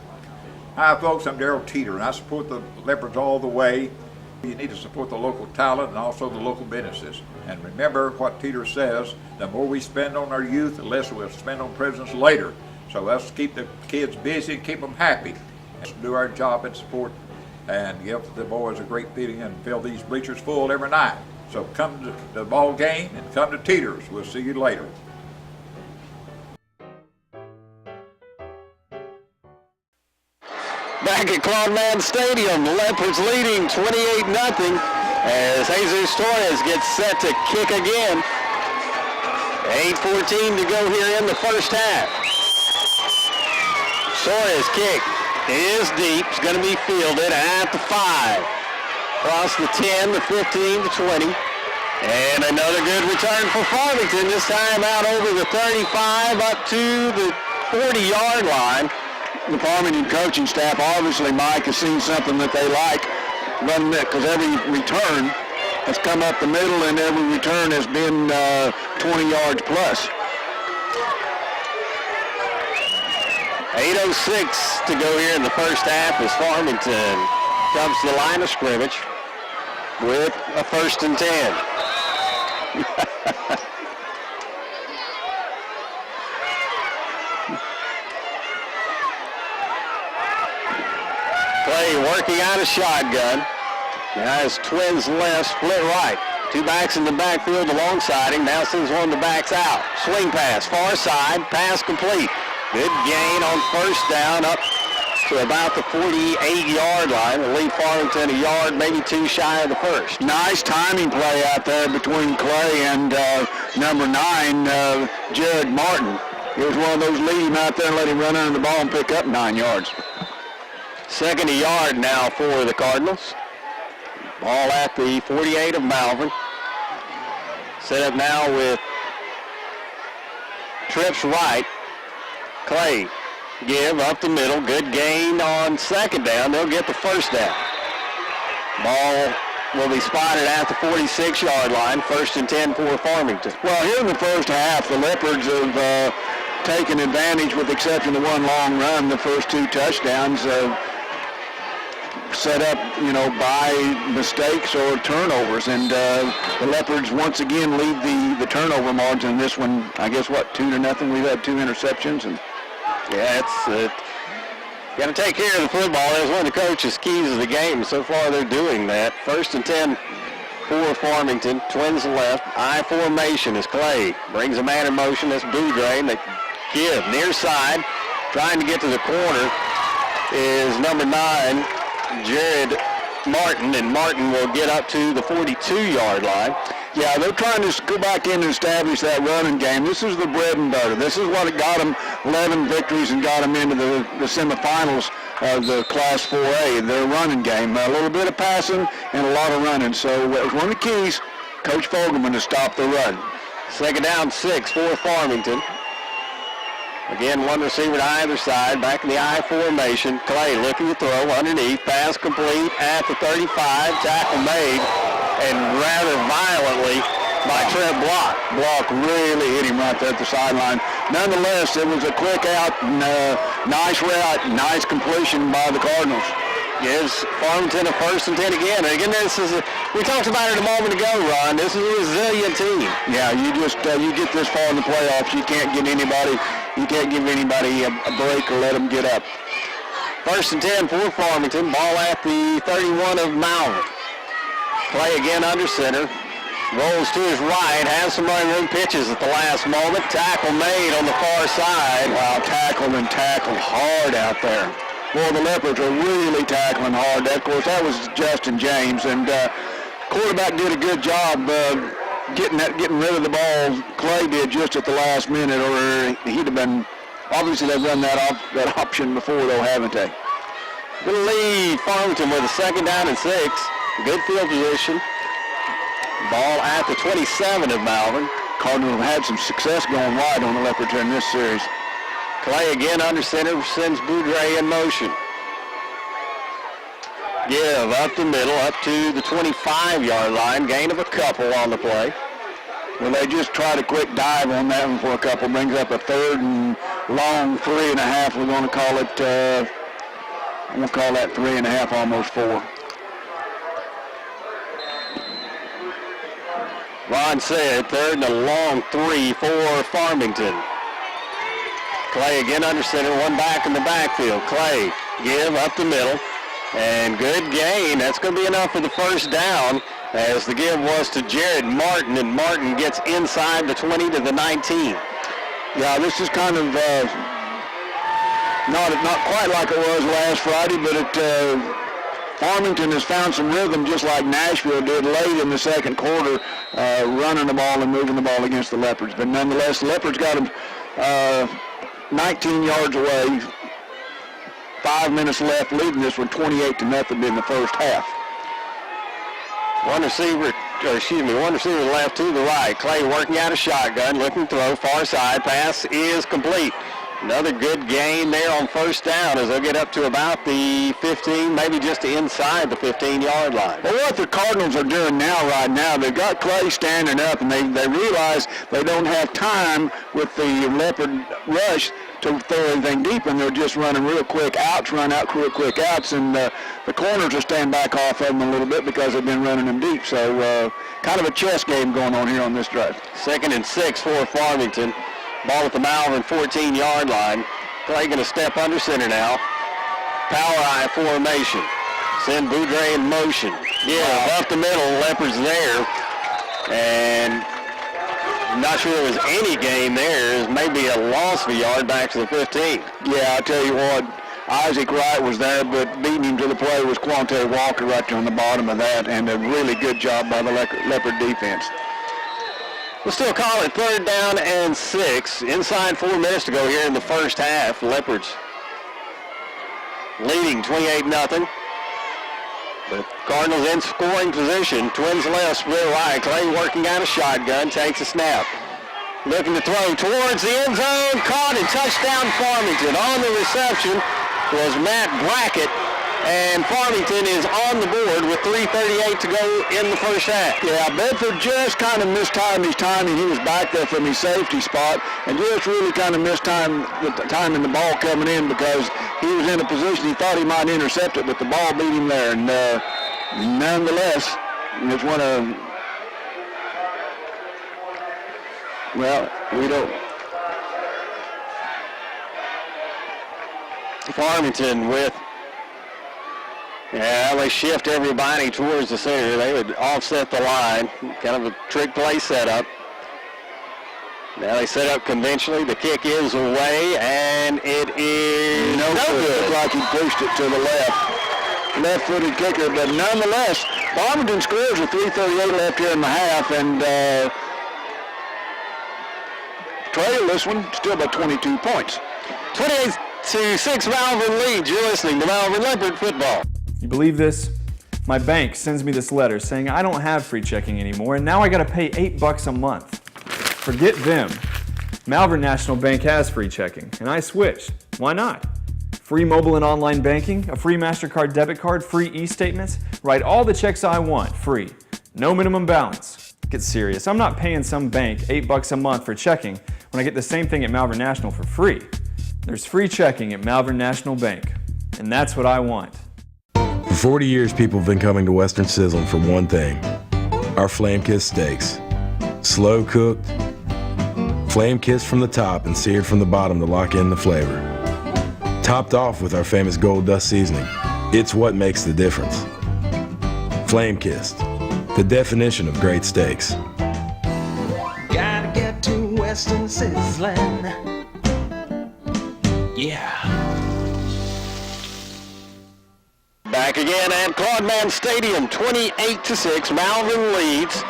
Hi folks, I'm Darryl Teeter, and I support the Leopards all the way. You need to support the local talent and also the local businesses. And remember what Teeter says, the more we spend on our youth, the less we'll spend on presents later. So let's keep the kids busy and keep them happy. Let's do our job and support and give the boys a great feeling and fill these bleachers full every night. So come to the ball game and come to Teeter's. We'll see you later. back at Claude Stadium. The Leopards leading 28-0 as Jesus Torres gets set to kick again. 8:14 to go here in the first half. Torres' kick is deep. It's going to be fielded at the 5. Across the 10, the 15, the 20. And another good return for Farmington, this time out over the 35 up to the 40-yard line. The Farmington coaching staff, obviously, Mike, has seen something that they like, because every return has come up the middle and every return has been 20 yards plus. 8:06 to go here in the first half as Farmington comes to the line of scrimmage with a 1st and 10. Clay working out a shotgun. Now his twins left, split right. 2 backs in the backfield alongside him. Now sends one of the backs out. Swing pass, far side, pass complete. Good gain on 1st down up to about the 48-yard line. Will leave Farmington a yard, maybe 2 shy of the 1st. Nice timing play out there between Clay and number 9, Jared Martin. It was one of those, lead him out there and let him run under the ball and pick up 9 yards. 2nd a yard now for the Cardinals. Ball at the 48 of Malvern. Set up now with trips right. Clay give up the middle. Good gain on 2nd down. They'll get the 1st down. Ball will be spotted at the 46-yard line. 1st and 10 for Farmington. Well, here in the first half, the Leopards have taken advantage, with the exception of one long run. The first 2 touchdowns set up, by mistakes or turnovers. And the Leopards once again lead the turnover margin in this one. I guess, 2-0? We've had 2 interceptions. And yeah, it's got to take care of the football. That's one of the coach's keys of the game. So far, they're doing that. 1st and 10 for Farmington. Twins left. I formation as Clay brings a man in motion. That's Boudre. And they give near side. Trying to get to the corner is number 9, Jared Martin. And Martin will get up to the 42-yard line. Yeah, they're trying to go back in and establish that running game. This is the bread and butter. This is what got them 11 victories and got them into the semifinals of the Class 4A. Their running game, a little bit of passing and a lot of running. So it was one of the keys, Coach Fogelman, to stop the run. 2nd down 6 for Farmington. Again, one receiver to either side, back in the I formation. Clay looking to throw underneath, pass complete at the 35, tackle made, and rather violently by Trent Block. Block really hit him right there at the sideline. Nonetheless, it was a quick out, and nice route, nice completion by the Cardinals. Gives Farmington a 1st and 10 again. And again, we talked about it a moment ago, Ron. This is a resilient team. Yeah, you get this far in the playoffs, you can't give anybody a break or let them get up. 1st and 10 for Farmington. Ball at the 31 of Malvern. Clay again under center. Rolls to his right, has some running room, pitches at the last moment. Tackle made on the far side. Wow, tackled hard out there. Well, the Leopards are really tackling hard. Of course, that was Justin James, and quarterback did a good job getting rid of the ball. Clay did just at the last minute, or he'd have been. Obviously, they've run that option before, though, haven't they? Going to lead Farmington with a 2nd down and 6. Good field position. Ball at the 27 of Malvern. Cardinals have had some success going wide on the Leopards in this series. Clay again under center, sends Boudre in motion. Give up the middle, up to the 25-yard line. Gain of a couple on the play. Well, they just tried a quick dive on that one for a couple. Brings up a 3rd and long 3.5. We're going to call it, I'm going to call that 3.5, almost 4. Ron said 3rd and a long 3 for Farmington. Clay again under center, one back in the backfield. Clay give up the middle, and good gain. That's going to be enough for the 1st down, as the give was to Jared Martin, and Martin gets inside the 20 to the 19. Yeah, this is kind of not quite like it was last Friday, but Farmington has found some rhythm just like Nashville did late in the second quarter, running the ball and moving the ball against the Leopards. But nonetheless, the Leopards got them 19 yards away, 5 minutes left, leading this one 28-0 in the first half. One receiver left to the right. Clay working out a shotgun, looking to throw, far side, pass is complete. Another good gain there on first down as they'll get up to about the 15, maybe just inside the 15-yard line. Well, what the Cardinals are doing right now, they've got Clay standing up, and they realize they don't have time with the Leopard rush to throw anything deep, and they're just running real quick outs, real quick outs, and the corners are staying back off of them a little bit because they've been running them deep. So kind of a chess game going on here on this drive. 2nd and 6 for Farmington. Ball at the Malvern 14-yard line. Clay going to step under center now. Power eye formation. Send Boudre in motion. Yeah, up the middle, Leopards there. And I'm not sure there was any gain there. It was maybe a loss of a yard back to the 15. Yeah, I tell you what, Isaac Wright was there, but beating him to the play was Quante Walker right there on the bottom of that, and a really good job by the Leopard defense. We'll still call it 3rd down and 6. Inside 4 minutes to go here in the first half. Leopards leading 28-0. The Cardinals in scoring position. Twins left, split right. Clay working out a shotgun, takes a snap. Looking to throw towards the end zone. Caught and touchdown Farmington. On the reception was Matt Brackett. And Farmington is on the board with 3:38 to go in the first half. Yeah, Bedford just kind of mistimed his timing. He was back there from his safety spot and just really kind of mistimed the timing the ball coming in because he was in a position he thought he might intercept it, but the ball beat him there. And nonetheless, it's one of, well, we don't. Farmington with, yeah, they shift everybody towards the center. They would offset the line. Kind of a trick play setup. Now they set up conventionally. The kick is away, and it is no good. Looks like he pushed it to the left-footed kicker. But nonetheless, Farmington scores with 3:38 left here in the half, and trail this one still by 22 points. 28-6 Malvern leads. You're listening to Malvern Leopard football. You believe this? My bank sends me this letter saying I don't have free checking anymore, and now I gotta pay $8 a month. Forget them. Malvern National Bank has free checking, and I switched. Why not? Free mobile and online banking, a free MasterCard debit card, free e-statements, write all the checks I want, free. No minimum balance. Get serious, I'm not paying some bank $8 a month for checking when I get the same thing at Malvern National for free. There's free checking at Malvern National Bank, and that's what I want. For 40 years, people have been coming to Western Sizzling for one thing, our flame-kissed steaks. Slow cooked, flame-kissed from the top and seared from the bottom to lock in the flavor. Topped off with our famous gold dust seasoning. It's what makes the difference. Flame-kissed, the definition of great steaks. Gotta get to Western Sizzling. Yeah. Back again at Claude Stadium, 28-6. Malvern leads.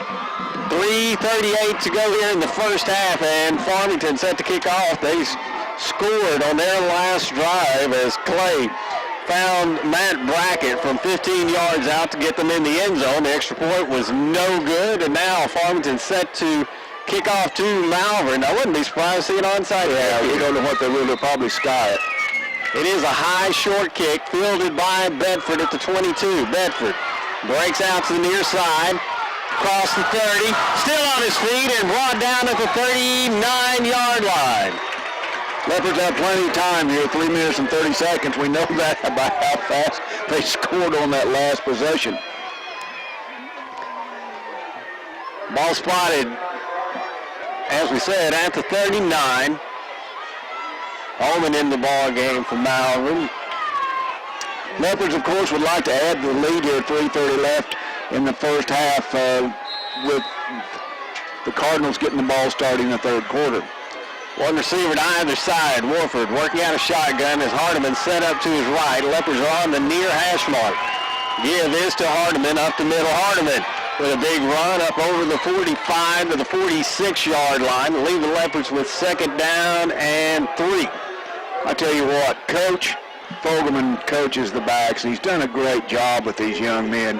3:38 to go here in the first half, and Farmington set to kick off. They scored on their last drive as Clay found Matt Brackett from 15 yards out to get them in the end zone. The extra point was no good, and now Farmington set to kick off to Malvern. I wouldn't be surprised to see an onside. Yeah, we don't know what they will. They'll probably sky it. It is a high short kick fielded by Bedford at the 22. Bedford breaks out to the near side, across the 30, still on his feet and brought down at the 39-yard line. Leopards have plenty of time here, 3 minutes and 30 seconds. We know that about how fast they scored on that last possession. Ball spotted, as we said, at the 39. Holman in the ball game for Malvern. Leopards, of course, would like to add the lead here, 3:30 left in the first half, with the Cardinals getting the ball starting in the third quarter. One receiver to either side. Warford working out a shotgun as Hardiman set up to his right. Leopards are on the near hash mark. Give is to Hardiman, up the middle. Hardiman with a big run up over the 45 to the 46-yard line, leave the Leopards with 2nd down and 3. I tell you what, Coach Fogelman coaches the backs. He's done a great job with these young men.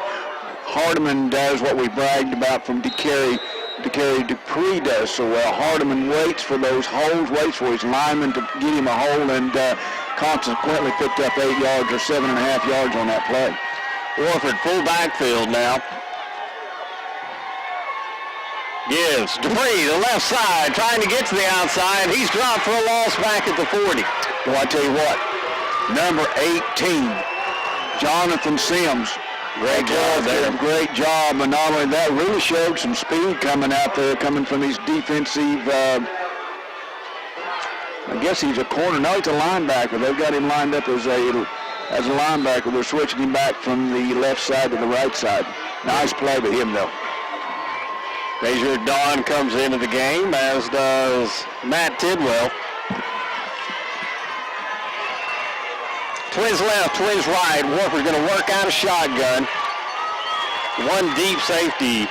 Hardiman does what we bragged about from DeCarry. Dupree does so well. Hardiman waits for those holes, waits for his lineman to get him a hole, and consequently picked up 8 yards or 7.5 yards on that play. Warford full backfield now. Gives Dupree the left side, trying to get to the outside. He's dropped for a loss back at the 40. Well, I tell you what, number 18, Jonathan Sims. Great job there. Great job, and not only that, really showed some speed coming out there, coming from his defensive, I guess he's a corner. No, he's a linebacker. They've got him lined up as a linebacker. They're switching him back from the left side to the right side. Nice play by him, though. Frazier Dawn comes into the game, as does Matt Tidwell. Twins left, twins right. Warford's going to work out a shotgun. One deep safety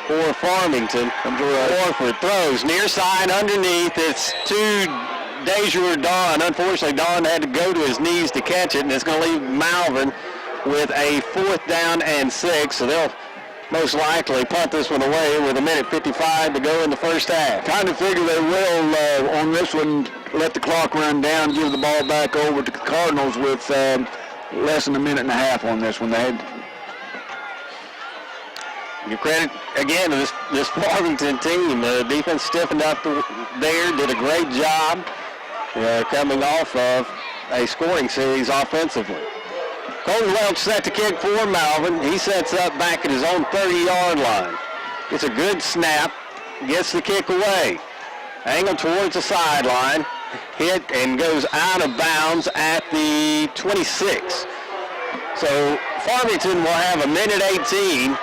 for Farmington. Warford throws near side underneath. It's to Frazier Dawn. Unfortunately, Dawn had to go to his knees to catch it, and it's going to leave Malvern with a 4th down and 6. So they'll most likely punt this one away with 1:55 to go in the first half. Kind of figure they will on this one, let the clock run down, give the ball back over to the Cardinals with less than 1.5 minutes on this one. They had. Give credit again to this Farmington team. The defense stiffened up there, did a great job coming off of a scoring series offensively. Colton Welch set to kick for Malvern. He sets up back at his own 30-yard line. Gets a good snap, gets the kick away. Angled towards the sideline, hit and goes out of bounds at the 26. So Farmington will have 1:18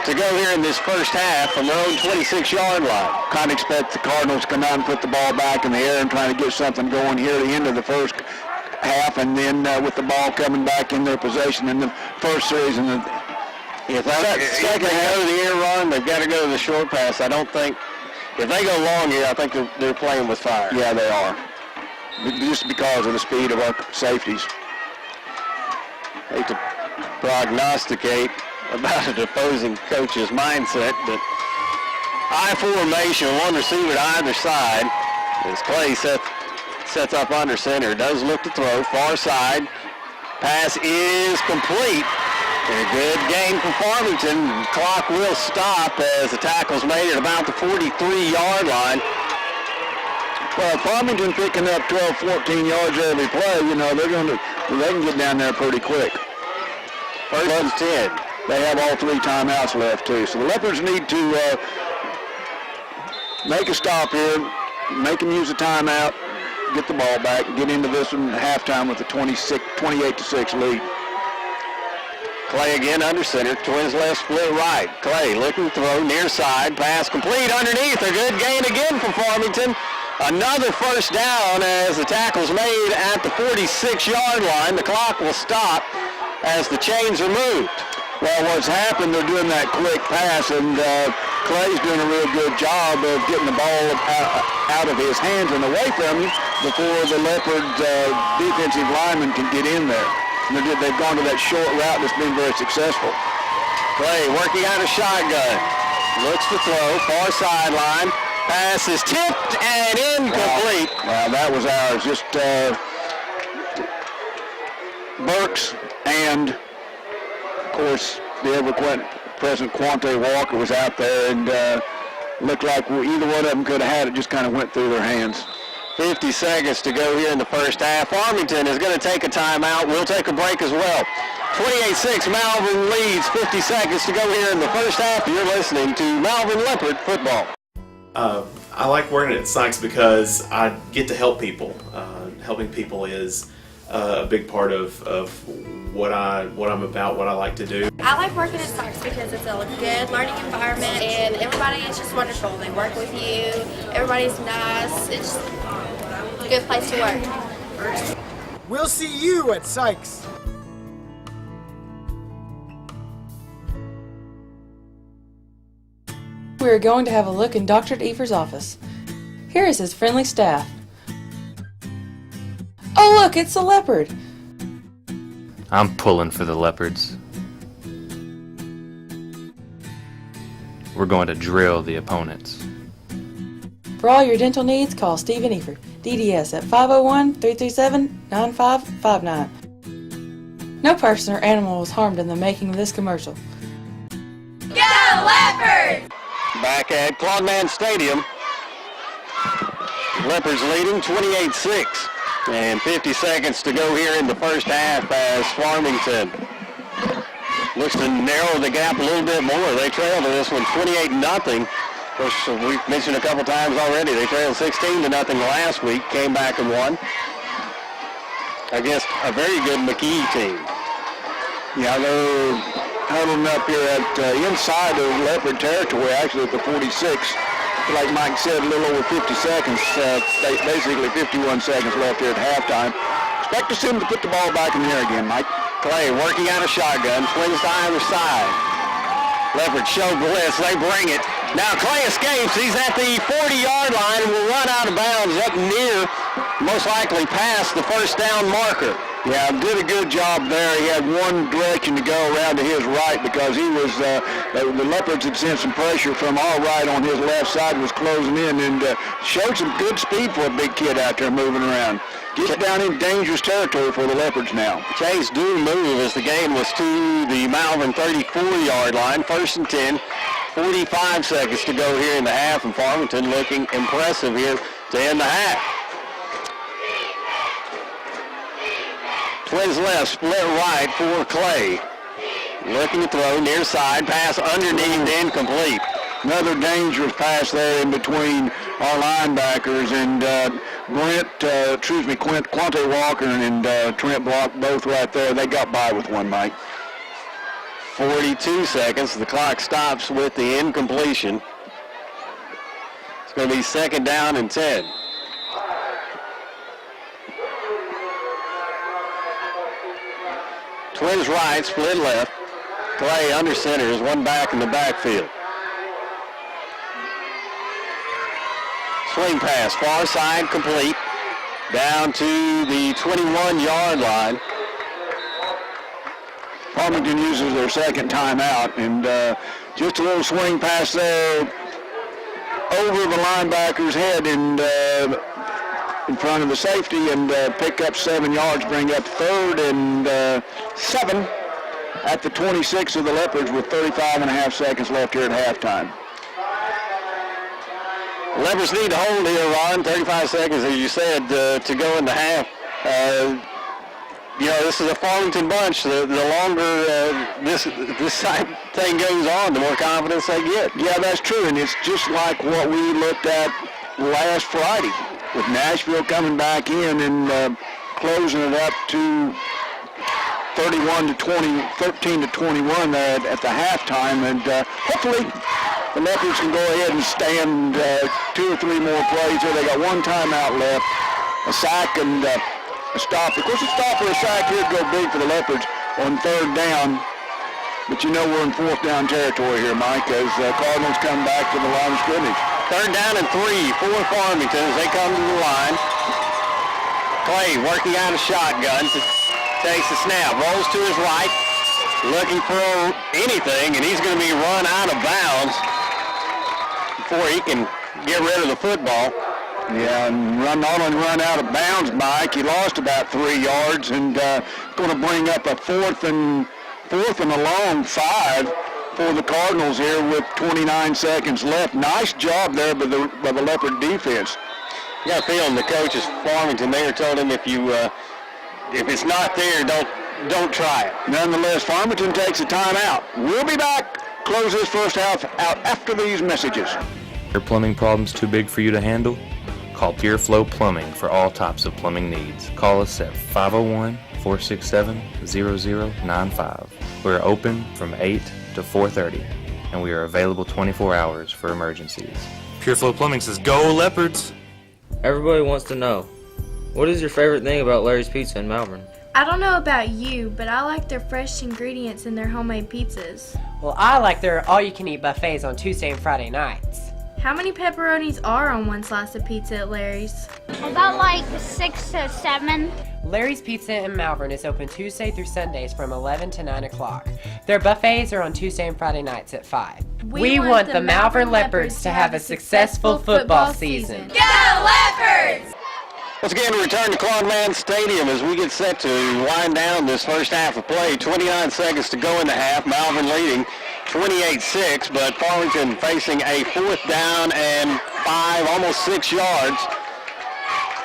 to go here in this first half from their own 26-yard line. Kind of expect the Cardinals to come out and put the ball back in the air and try to get something going here at the end of the first half, and then with the ball coming back in their possession in the first series. And if they go to the air run, they've got to go to the short pass. I don't think, if they go long here, I think they're playing with fire. Yeah, they are. Just because of the speed of our safeties. Hate to prognosticate about an opposing coach's mindset, but I formation, one receiver to either side, as Clay sets up under center, does look to throw, far side, pass is complete. A good gain for Farmington. Clock will stop as the tackle's made at about the 43-yard line. Well, Farmington picking up 12, 14 yards every play, they can get down there pretty quick. First and 10. They have all 3 timeouts left, too. So the Leopards need to make a stop here, make them use a timeout, get the ball back, get into this one at halftime with a 28-6 lead. Clay again under center. Twins left, split right. Clay looking to throw, near side, pass complete underneath. A good gain again for Farmington. Another first down as the tackle's made at the 46-yard line. The clock will stop as the chains are moved. Well, what's happened, they're doing that quick pass, and Clay's doing a real good job of getting the ball out of his hands and away from him before the Leopard defensive lineman can get in there. And they've gone to that short route that's been very successful. Clay working out a shotgun. Looks to throw, far sideline. Pass is tipped and incomplete. Wow, that was ours. Just Burks and, of course, the ever-present Quante Walker was out there, and looked like either one of them could have had it, just kind of went through their hands. 50 seconds to go here in the first half. Farmington is going to take a timeout. We'll take a break as well. 28-6, Malvern leads. 50 seconds to go here in the first half. You're listening to Malvern Leopard football. I like working at Sykes because I get to help people. Helping people is a big part of what I'm about, what I like to do. I like working at Sykes because it's a good learning environment and everybody is just wonderful. They work with you, everybody's nice, it's just a good place to work. We'll see you at Sykes. We are going to have a look in Dr. Ever's office. Here is his friendly staff. Oh look, it's the leopard! I'm pulling for the Leopards. We're going to drill the opponents. For all your dental needs, call Stephen Efer, DDS at 501-337-9559. No person or animal was harmed in the making of this commercial. Go Leopards! Back at Claudeman Stadium, Leopards leading 28-6. And 50 seconds to go here in the first half as Farmington looks to narrow the gap a little bit more. They trailed in this one 28-0. Of course, we've mentioned a couple times already, they trailed 16-0 last week, came back and won against a very good McKee team. Yeah, they're huddling up here at inside of Leopard territory, actually at the 46. Like Mike said, a little over 50 seconds, basically 51 seconds left here at halftime. Expect to see him to put the ball back in the air again, Mike. Clay working out a shotgun, swings to either side. Leopard show blitz, they bring it. Now Clay escapes, he's at the 40-yard line and will run out of bounds up near, most likely past the first down marker. Yeah, did a good job there. He had one direction to go around to his right because he was, the Leopards had sent some pressure from our right on his left side, was closing in, and showed some good speed for a big kid out there moving around. Gets down in dangerous territory for the Leopards now. Chase do move as the game was to the Malvern 34-yard line, 1st and 10. 45 seconds to go here in the half, and Farmington looking impressive here to end the half. Twins left, split right for Clay. Looking to throw, near side, pass underneath, incomplete. Another dangerous pass there in between our linebackers, and Quante Walker and Trent Block both right there. They got by with one, Mike. 42 seconds. The clock stops with the incompletion. It's going to be 2nd down and 10. Twins right, split left. Clay under center is one back in the backfield. Swing pass, far side complete. Down to the 21-yard line. Farmington uses their second timeout, and just a little swing pass there over the linebacker's head and in front of the safety, and pick up 7 yards, bring up 3rd and 7 at the 26 of the Leopards with 35.5 seconds left here at halftime. Leopards need to hold here, Ron. 35 seconds, as you said, to go in the half. You know, this is a Farmington bunch. The longer this thing goes on, the more confidence they get. Yeah, that's true, and it's just like what we looked at last Friday with Nashville coming back in and closing it up to 13 to 21 there at the halftime, and hopefully the Leopards can go ahead and stand 2 or 3 more plays here. They got one timeout left, a sack and a stop. Of course, a stop or a sack here would go big for the Leopards on 3rd down, but you know we're in 4th down territory here, Mike, as Cardinals come back to the line of scrimmage. 3rd down and 3 for Farmington as they come to the line. Clay working out a shotgun, takes the snap, rolls to his right, looking for anything, and he's going to be run out of bounds before he can get rid of the football. Yeah, and not only run out of bounds, Mike, he lost about 3 yards, and going to bring up a fourth and a long 5 for the Cardinals here with 29 seconds left. Nice job there by the Leopard defense. You got a feeling the coaches Farmington, they were told him if it's not there, don't try it. Nonetheless, Farmington takes a timeout. We'll be back. Close this first half out after these messages. Are plumbing problems too big for you to handle? Call Pure Flow Plumbing for all types of plumbing needs. Call us at 467-0095. We are open from 8 to 4:30, and we are available 24 hours for emergencies. Pure Flow Plumbing says, "Go Leopards!" Everybody wants to know, what is your favorite thing about Larry's Pizza in Malvern? I don't know about you, but I like their fresh ingredients in their homemade pizzas. Well, I like their all-you-can-eat buffets on Tuesday and Friday nights. How many pepperonis are on one slice of pizza at Larry's? About like 6 to 7. Larry's Pizza in Malvern is open Tuesday through Sundays from 11 to 9 o'clock. Their buffets are on Tuesday and Friday nights at 5. We want the Malvern Leopards to have a successful football season. Go Leopards! Once again, we return to Claude Stadium as we get set to wind down this first half of play. 29 seconds to go in the half. Malvern leading 28-6, but Farmington facing a 4th down and 5, almost 6 yards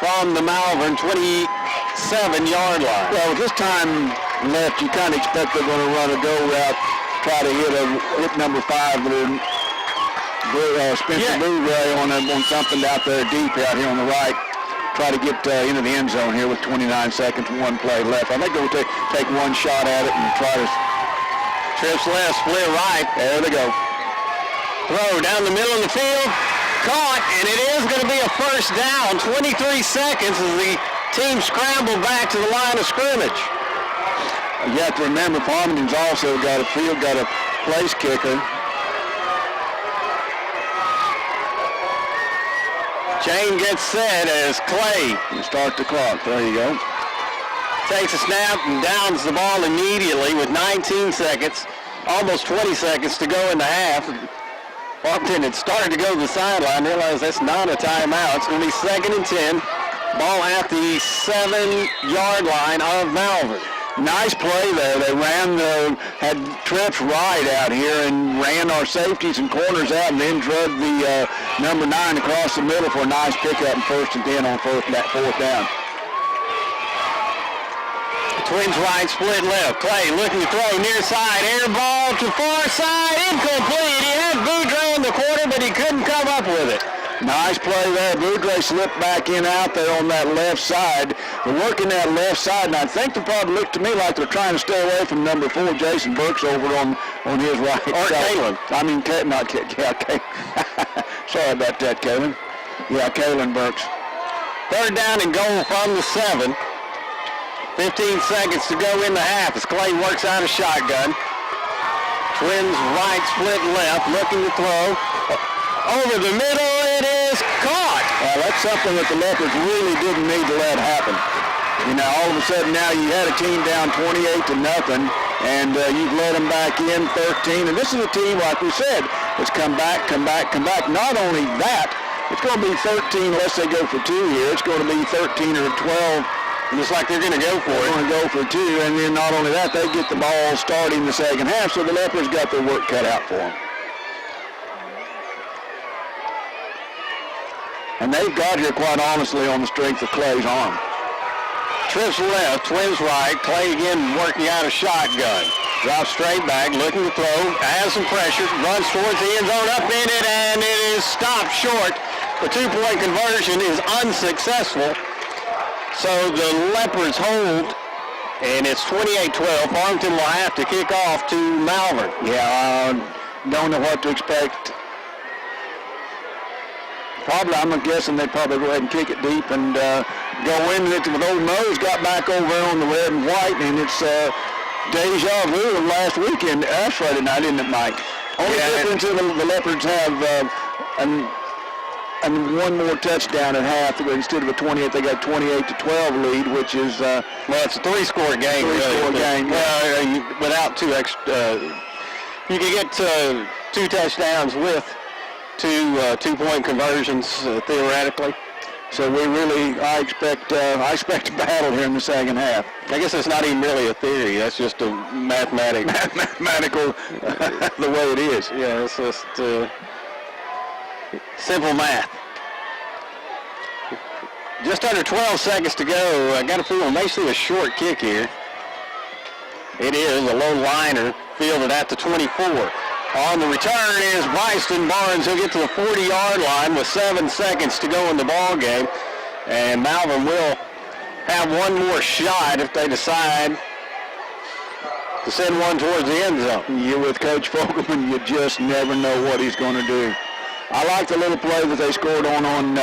from the Malvern 27-yard line. Well, with this time left, you kind of expect they're going to run a go route, try to hit number 5, Spencer Boudreaux on something out there deep out here on the right. Try to get into the end zone here with 29 seconds, one play left. I think they'll take one shot at it and try to trips left, split right. There they go. Throw down the middle of the field, caught, and it is going to be a first down. 23 seconds as the team scrambled back to the line of scrimmage. You have to remember, Farmington's also got a place kicker. Chain gets set as Clay. You start the clock. There you go. Takes a snap and downs the ball immediately with 19 seconds, almost 20 seconds to go in the half. Farmington had started to go to the sideline, realized that's not a timeout. It's going to be 2nd and 10. Ball at the 7-yard line of Malvern. Nice play there. They had trips right out here and ran our safeties and corners out and then drug the number 9 across the middle for a nice pickup and 1st and 10 on 4th down. Twins right, split left. Clay looking to throw near side. Air ball to far side. Incomplete. He had Boudreaux in the corner, but he couldn't come up with it. Nice play there. Boudreaux slipped back in out there on that left side. They're working that left side, and I think they probably look to me like they're trying to stay away from number 4, Jason Burks, over on his right or side. Kalen. I mean, not Kalen. Sorry about that, Kalen. Yeah, Kalen Burks. 3rd down and goal from the 7. 15 seconds to go in the half as Clay works out a shotgun. Twins right, split left, looking to throw. Over the middle, it is caught. That's something that the Leopards really didn't need to let happen. You know, all of a sudden now you had a team down 28-0, and you've let them back in 13. And this is a team, like we said, that's come back. Not only that, it's going to be 13 unless they go for 2 here. It's going to be 13 or 12. Looks like they're going to go for it. They're going to go for 2, and then not only that, they get the ball starting the second half, so the Leopards got their work cut out for them. And they've got here, quite honestly, on the strength of Clay's arm. Trips left, Twins right. Clay again working out a shotgun. Drops straight back, looking to throw, has some pressure, runs towards the end zone, up in it, and it is stopped short. The 2-point conversion is unsuccessful. So the Leopards hold, and it's 28-12. Farmington will have to kick off to Malvern. Yeah, don't know what to expect. I'm guessing they'd probably go ahead and kick it deep and go in with Old Nose. Got back over on the red and white, and it's deja vu of last weekend. That's Friday night, isn't it, Mike? Only difference is the Leopards have and one more touchdown at half. Instead of a 28, they got 28-12 lead, which is well, it's a 3-score game. Game. Without 2 extra, you can get 2 touchdowns with 2 2-point conversions theoretically. So I expect a battle here in the second half. I guess it's not even really a theory. That's just a mathematical the way it is. Yeah, it's just simple math. Just under 12 seconds to go. I got a feeling they see a short kick here. It is a low liner fielded at the 24. On the return is Bryson Barnes. He'll get to the 40-yard line with 7 seconds to go in the ball game. And Malvern will have one more shot if they decide to send one towards the end zone. You with Coach Fogelman, you just never know what he's going to do. I like the little play that they scored on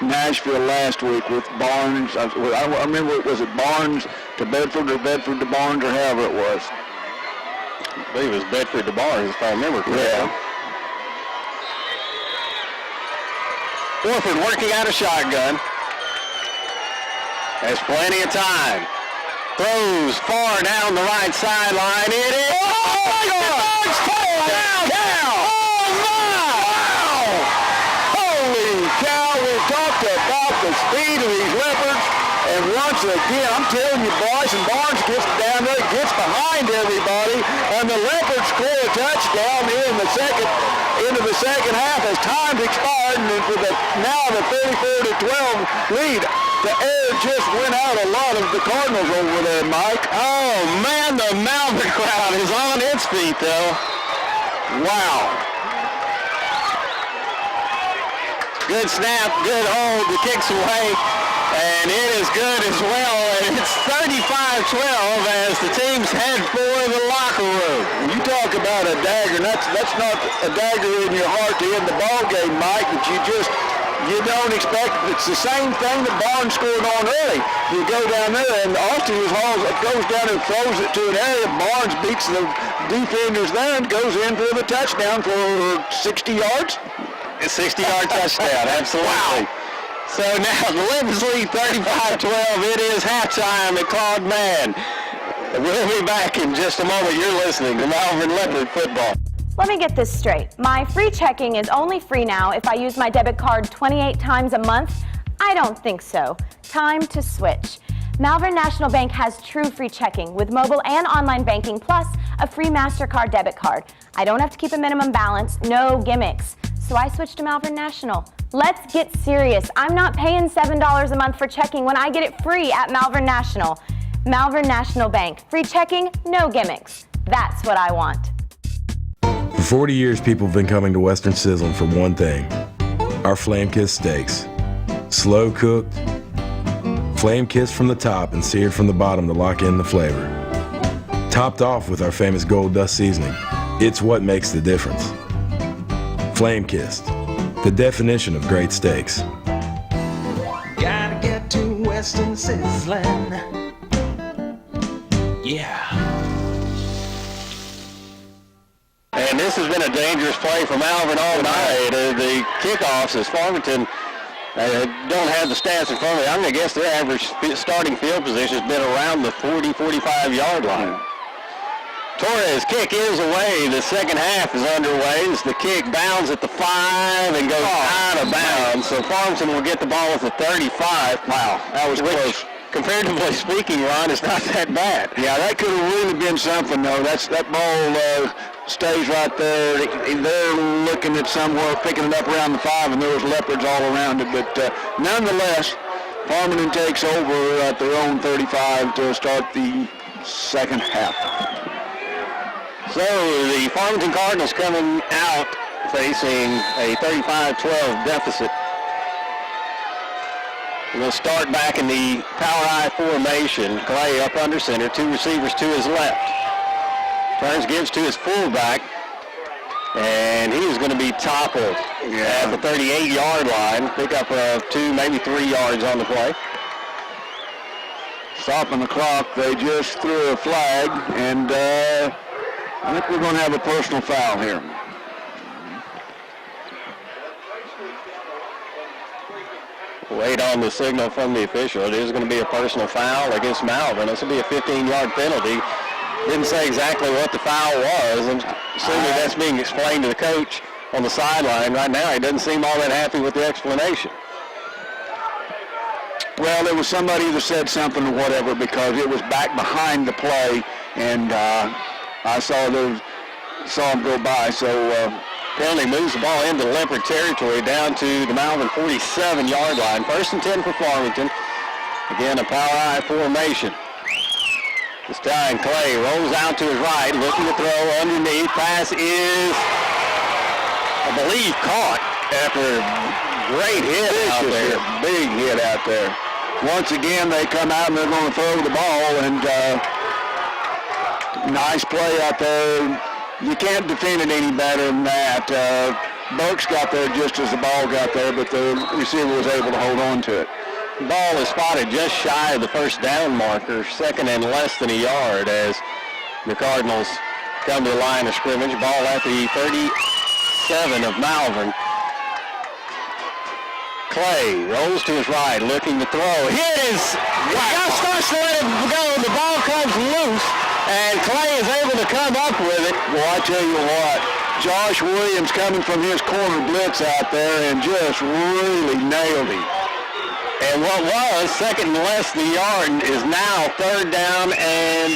Nashville last week with Barnes. I remember, was it Barnes to Bedford or Bedford to Barnes or however it was? I believe it was Bedford to Barnes, if I remember correctly. Yeah. Wolford working out a shotgun. Has plenty of time. Throws far down the right sideline. It is. Oh my God! Down! Oh my! Wow! Holy cow! We talked about the speed of these Leopards, and once again, I'm telling you, boys, and Barnes gets down there, gets behind everybody, and the Leopards score a touchdown into the second half as time's expired, and with now the 34-12 lead. The air just went out a lot of the Cardinals over there, Mike. Oh man, the Malvern crowd is on its feet, though. Wow. Good snap, good hold, the kick's away, and it is good as well. And it's 35-12 as the teams head for the locker room. You talk about a dagger, and that's not a dagger in your heart to end the ball game, Mike, but you don't expect. It's the same thing that Barnes scored on early. You go down there, and Austin goes down and throws it to an area. Barnes beats the defenders there and goes in for the touchdown for 60 yards. A 60-yard touchdown, absolutely. Wow. So now the Leopards lead 35-12. It is halftime at Claude Mann. We'll be back in just a moment. You're listening to Malvern Leopard football. Let me get this straight. My free checking is only free now if I use my debit card 28 times a month? I don't think so. Time to switch. Malvern National Bank has true free checking with mobile and online banking plus a free MasterCard debit card. I don't have to keep a minimum balance, no gimmicks. So I switched to Malvern National. Let's get serious. I'm not paying $7 a month for checking when I get it free at Malvern National. Malvern National Bank. Free checking, no gimmicks. That's what I want. For 40 years, people have been coming to Western Sizzling for one thing: our flame-kissed steaks. Slow cooked, flame-kissed from the top and seared from the bottom to lock in the flavor. Topped off with our famous gold dust seasoning. It's what makes the difference. Flame-kissed, the definition of great steaks. Gotta get to Western Sizzling. Yeah. And this has been a dangerous play for Malvern all night. The kickoffs, as Farmington don't have the stats in front of me, I'm going to guess their average starting field position has been around the 40-45 line. Torres' kick is away. The second half is underway as the kick bounds at the 5 and goes out of bounds. So Farmington will get the ball at the 35. Wow, that was close. Comparatively speaking, Ron, it's not that bad. Yeah, that could have really been something, though. That ball stays right there. They're looking at somewhere, picking it up around the 5, and there was Leopards all around it. But nonetheless, Farmington takes over at their own 35 to start the second half. So the Farmington Cardinals coming out facing a 35-12 deficit. We'll start back in the power high formation. Clay up under center, 2 receivers to his left. Turns, gives to his fullback, and he is going to be toppled at the 38-yard line. Pick up 2, maybe 3 yards on the play. Stopping the clock, they just threw a flag, and I think we're going to have a personal foul here. Wait on the signal from the official. It is going to be a personal foul against Malvern. This will be a 15-yard penalty. Didn't say exactly what the foul was, and assuming that's being explained to the coach on the sideline right now, he doesn't seem all that happy with the explanation. Well, there was somebody that said something or whatever because it was back behind the play, and I saw him go by, so penalty moves the ball into Leopard territory down to the Malvern 47-yard line. 1st and 10 for Farmington. Again, a power high formation. This time Clay rolls out to his right, looking to throw underneath. Pass is, I believe, caught. After a great hit out there. Big hit out there. Once again, they come out and they're going to throw the ball, and nice play out there. You can't defend it any better than that. Burks got there just as the ball got there, but the receiver was able to hold on to it. Ball is spotted just shy of the first down marker, second and less than a yard as the Cardinals come to the line of scrimmage. Ball at the 37 of Malvern. Clay rolls to his right, looking to throw. Here it is. Just starts to let it go. The ball comes loose, and Clay is able to come up with it. Well, I tell you what, Josh Williams coming from his corner blitz out there and just really nailed him. And what was second and less than a yard is now third down and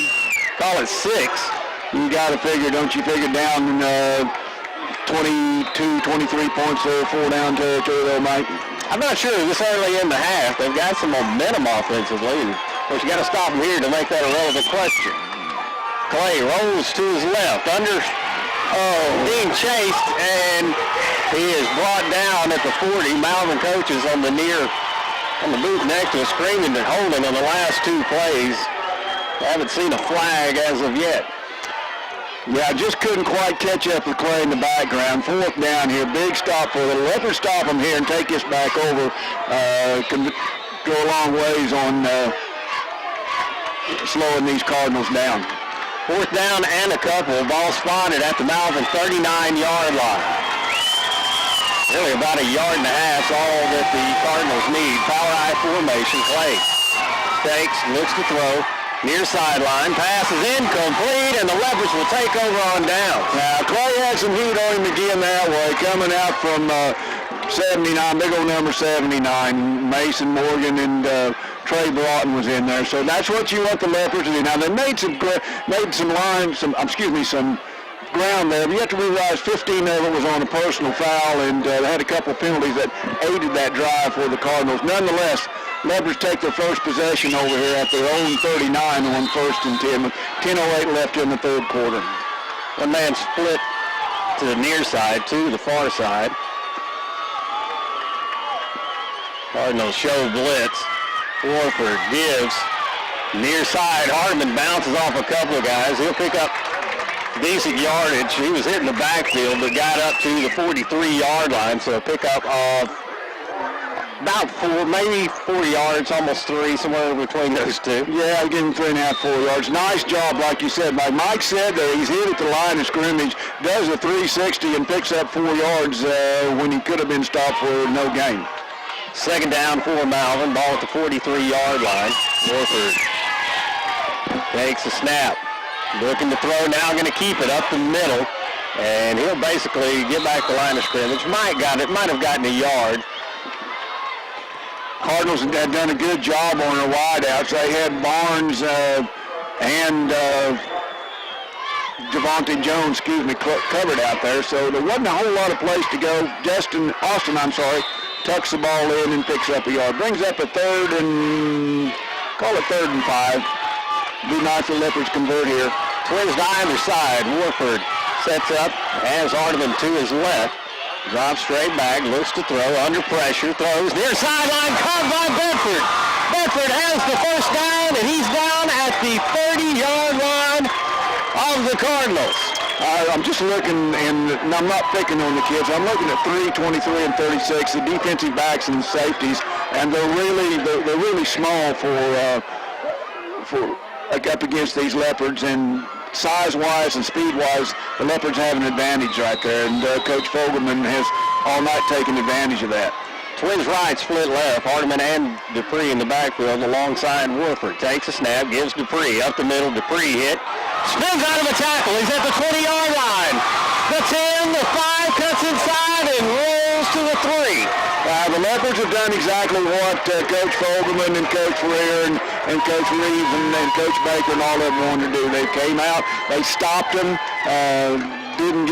call it 6. You got to figure, don't you figure down 22, 23 points there, 4 down territory there, Mike? I'm not sure this early in the half. They've got some momentum offensively. And of course, you got to stop them here to make that a relevant question. Clay rolls to his left, being chased, and he is brought down at the 40. Malvern coaches on the booth next to us screaming and holding on the last 2 plays. I haven't seen a flag as of yet. Yeah, I just couldn't quite catch up with Clay in the background. 4th down here, big stop for the Leopards. Stop them here and take this back over. Can go a long ways on slowing these Cardinals down. 4th down and a couple. Ball spotted at the Malvern 39-yard line. Really about a yard and a half, all that the Cardinals need. Power I formation. Clay takes, looks to throw. Near sideline, pass is incomplete, and the Leopards will take over on down. Now, Clay had some heat on him again that way, coming out from 79, big old number 79. Mason Morgan and Trey Broughton was in there, so that's what you want the Leopards to do. Now, they made some ground there, but you have to realize 15 of it was on a personal foul, and they had a couple of penalties that aided that drive for the Cardinals. Nonetheless, Leopards take their first possession over here at their own 39 on 1st and 10. 10:08 left in the 3rd quarter. One man split to the near side, 2 to the far side. Cardinals show blitz. Warford gives. Near side, Hardeman bounces off a couple of guys. He'll pick up decent yardage. He was hitting the backfield, but got up to the 43-yard line, so a pickup of about 4, maybe 4 yards, almost 3, somewhere between those two. Yeah, getting 3.5, 4 yards. Nice job, like you said. Like Mike said, he's hit at the line of scrimmage, does a 360 and picks up 4 yards when he could have been stopped for no gain. 2nd down for Malvern, ball at the 43-yard line. Warford takes a snap. Looking to throw, now going to keep it up the middle, and he'll basically get back to the line of scrimmage. Might have gotten a yard. Cardinals had done a good job on their wideouts. They had Barnes and Javante Jones, covered out there, so there wasn't a whole lot of place to go. Austin, tucks the ball in and picks up a yard. Brings up a 3rd and 5. Be nice if the Leopards convert here. Twins to either side. Warford sets up, has Hardeman to his left. Drops straight back, looks to throw, under pressure, throws, near sideline, caught by Bedford. Bedford has the 1st down, and he's down at the 30-yard line of the Cardinals. I'm just looking, and I'm not picking on the kids. I'm looking at 3, 23, and 36, the defensive backs and the safeties, and they're really small for up against these Leopards, and size-wise and speed-wise, the Leopards have an advantage right there, and Coach Fogelman has all night taken advantage of that. Twins right, split left. Hardeman and Dupree in the backfield alongside Warford. Takes a snap, gives Dupree up the middle. Dupree hit. Spins out of a tackle. He's at the 20-yard line. The 10, the 5, cuts inside and rolls to the 3. The Leopards have done exactly what Coach Fogelman and Coach Freer and Coach Reeves and Coach Baker and all of them wanted to do. They came out, they stopped them, didn't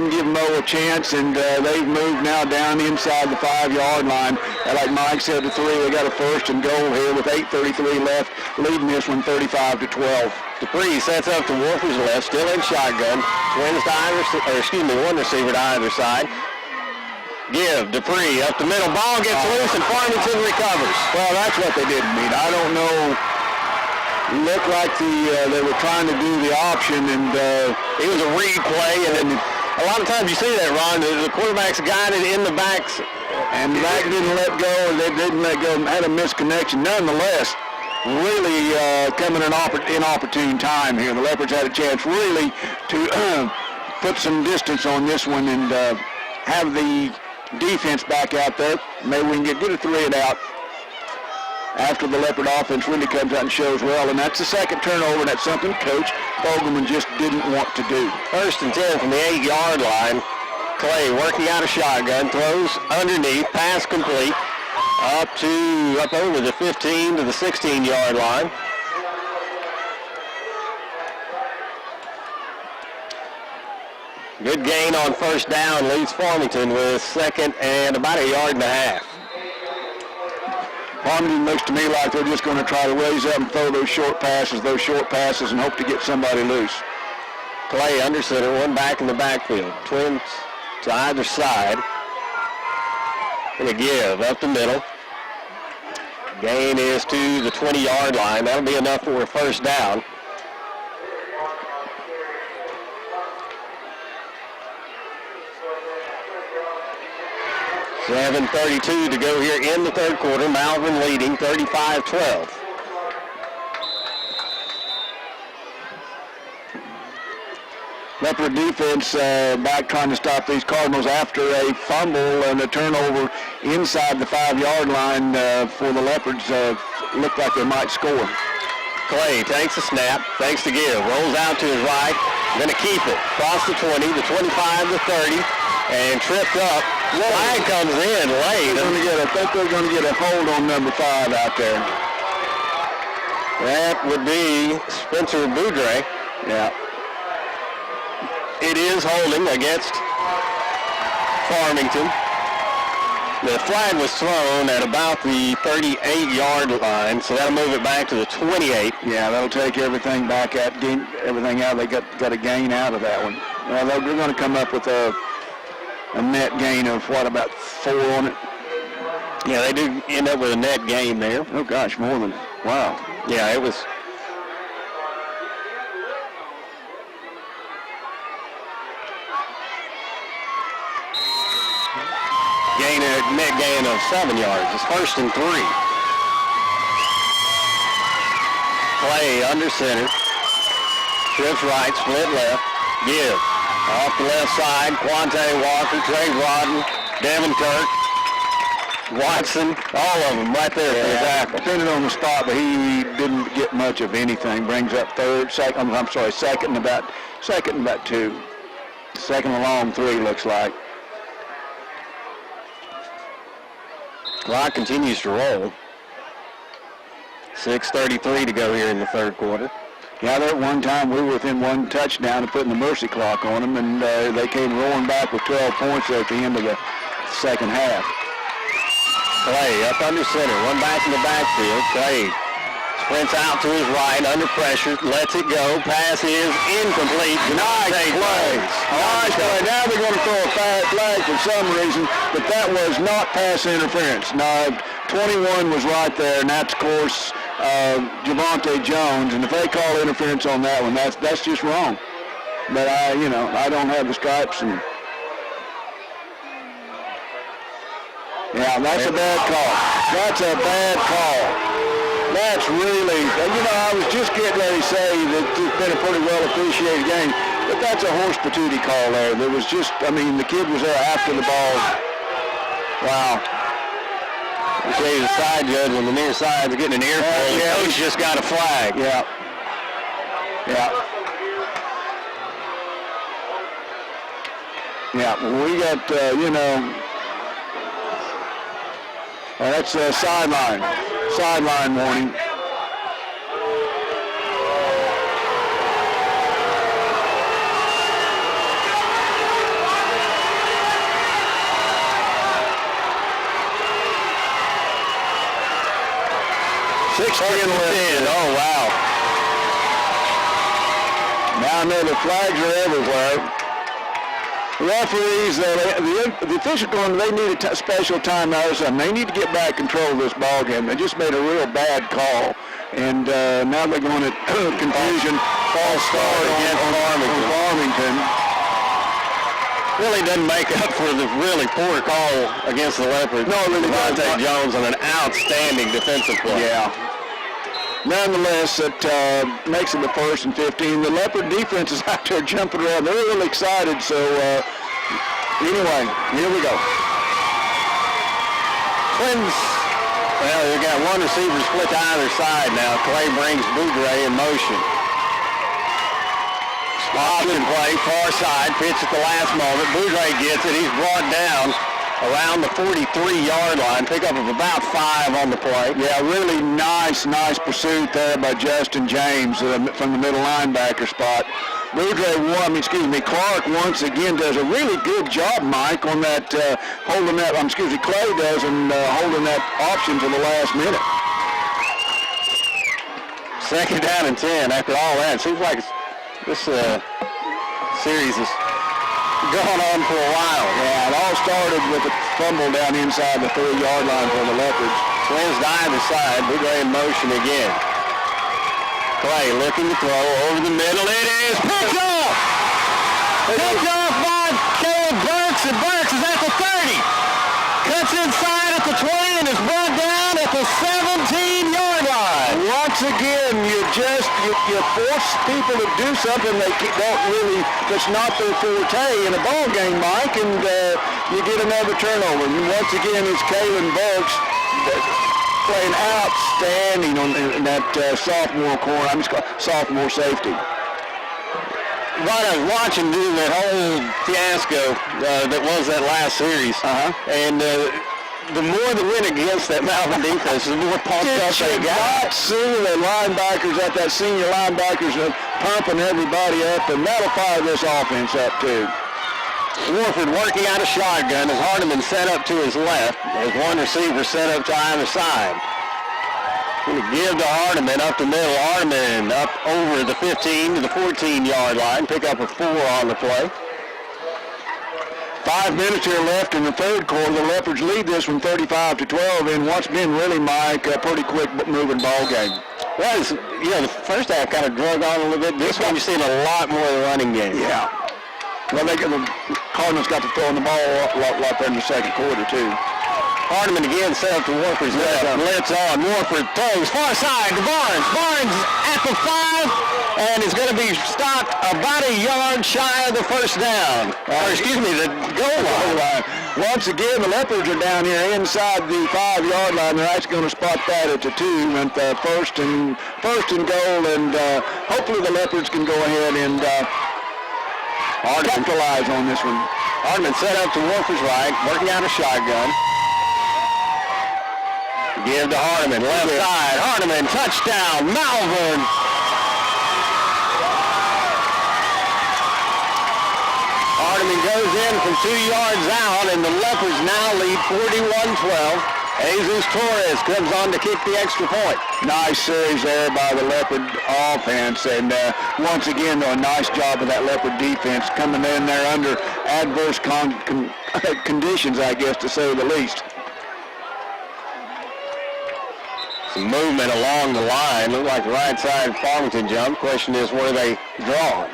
give Mo a chance, and they've moved now down inside the 5-yard line. Like Mike said, the 3, they got a 1st and goal here with 8:33 left, leading this one 35-12. Dupree sets up to Warford's left, still in shotgun. Twins to one receiver to either side. Give, Dupree, up the middle, ball gets loose, and Farmington recovers. Well, that's what they didn't mean. I don't know. Looked like they were trying to do the option, and it was a read play, and then a lot of times you see that, Ron. The quarterback's guided in the backs, and the back didn't let go, and they didn't let go, had a misconnection. Nonetheless, really coming in inopportune time here. The Leopards had a chance really to put some distance on this one and have the defense back out there. Maybe we can get a 3 and out after the Leopard offense really comes out and shows well, and that's the second turnover, and that's something Coach Fogelman just didn't want to do. 1st and 10 from the 8-yard line. Clay working out a shotgun, throws underneath, pass complete, up over the 15 to the 16-yard line. Good gain on 1st down, leads Farmington with 2nd and about 1.5 yards. Farmington looks to me like they're just going to try to raise up and throw those short passes, and hope to get somebody loose. Clay under center, one back in the backfield. Twins to either side. Going to give up the middle. Gain is to the 20-yard line. That'll be enough for a 1st down. .7:32 to go here in the 3rd quarter. Malvern leading 35-12. Leopard defense back trying to stop these Cardinals after a fumble and a turnover inside the 5-yard line for the Leopards. Looked like they might score. Clay takes a snap, fakes the give, rolls out to his right, going to keep it. Across the 20, the 25, the 30, and tripped up. Flag comes in late. I think they're going to get a hold on number 5 out there. That would be Spencer Boudre. Yeah. It is holding against Farmington. The flag was thrown at about the 38-yard line, so that'll move it back to the 28. Yeah, that'll take everything back everything out. They got a gain out of that one. Well, they're going to come up with a net gain of what, about 4 on it? Yeah, they do end up with a net gain there. Oh gosh, more than, wow. Yeah, it was. Net gain of 7 yards. It's 1st and 3. Clay under center. Trips right, split left. Give. Off the left side, Quante Walker, Trey Rodden, Devin Kirk, Watson, all of them right there for the tackle. Depending on the spot, but he didn't get much of anything. Brings up second and about 2. Second and long 3 looks like. Clock continues to roll. 6:33 to go here in the 3rd quarter. Yeah, there at one time we were within 1 touchdown of putting the mercy clock on them, and they came rolling back with 12 points there at the end of the 2nd half. Clay up under center, one back in the backfield. Clay sprints out to his right, under pressure, lets it go. Pass is incomplete. Nice play. Nice play. Now they're going to throw a flag for some reason, but that was not pass interference. No, 21 was right there, and that's, of course, Javante Jones. And if they call interference on that one, that's just wrong. But I don't have the stripes, and yeah, that's a bad call. That's a bad call. That's really, I was just getting ready to say that it's been a pretty well appreciated game, but that's a horse patootie call there. There was just, the kid was there after the ball. Wow. You say the side judge on the near side is getting an earful. The coach just got a flag. Yeah. Yeah. Yeah, we got, that's a sideline warning. Oh, wow. Now I know the flags are everywhere. referees, the official going, they need a special timeout or something. They need to get back control of this ball game. They just made a real bad call. And now they're going at confusion. False start against Farmington. Really doesn't make up for the really poor call against the Leopards. No, really doesn't. Jones on an outstanding defensive play. Yeah. Nonetheless, it makes it the 1st and 15. The Leopard defense is out there jumping around. They're really excited. So anyway, here we go. Twins. Well, you got one receiver split to either side now. Clay brings Boudre in motion. Option play, far side, pitch at the last moment. Boudre gets it. He's brought down around the 43-yard line. Pickup of about 5 on the play. Yeah, really nice pursuit there by Justin James from the middle linebacker spot. Clark once again does a really good job, Mike, on that holding that. Clay does and holding that option to the last minute. 2nd down and 10. After all that, it seems like this series is going on for a while. Yeah, it all started with a fumble down inside the 3-yard line for the Leopards. Twins to either side. Boudre in motion again. Clay looking to throw over the middle. It is picked off! Picked off by Caleb Burks, and Burks is at the 30. Cuts inside at the 20 and is brought down at the 17-yard line. Once again, you force people to do something they don't really, that's not their forte in a ball game, Mike, and you get another turnover. And once again, it's Caleb Burks playing outstanding in that sophomore safety. Right, I was watching during that whole fiasco that was that last series, and the more that went against that Malvern defense, the more pumped up they got. See the linebackers at that senior linebackers pumping everybody up, and that'll fire this offense up too. Warford working out a shotgun as Hardiman set up to his left, as one receiver set up to either side. Going to give to Hardiman up the middle. Hardiman up over the 15 to the 14-yard line. Pick up a 4 on the play. 5 minutes here left in the 3rd quarter. The Leopards lead this one 35-12 in what's been really, Mike, a pretty quick moving ball game. Well, the first half kind of drug on a little bit. This one you've seen a lot more of the running game. Yeah. Well, the Cardinals got to throwing the ball a lot there in the 2nd quarter, too. Hardiman again set up to Warford's left. Blitz on. Warford throws far side to Barnes. Barnes at the 5 and is going to be stopped about a yard shy of the first down. The goal line. Once again, the Leopards are down here inside the 5-yard line. They're actually going to spot that at the 2 and first and goal, and hopefully the Leopards can go ahead and capitalize on this one. Hardiman set up to Warford's right, working out a shotgun. Give to Hardiman, left side. Hardiman, touchdown, Malvern. Hardiman goes in from 2 yards out, and the Leopards now lead 41-12. Jesus Torres comes on to kick the extra point. Nice series there by the Leopard offense, and once again, a nice job of that Leopard defense coming in there under adverse conditions, I guess, to say the least. Some movement along the line. Looked like the right side Farmington jump. Question is, where they draw?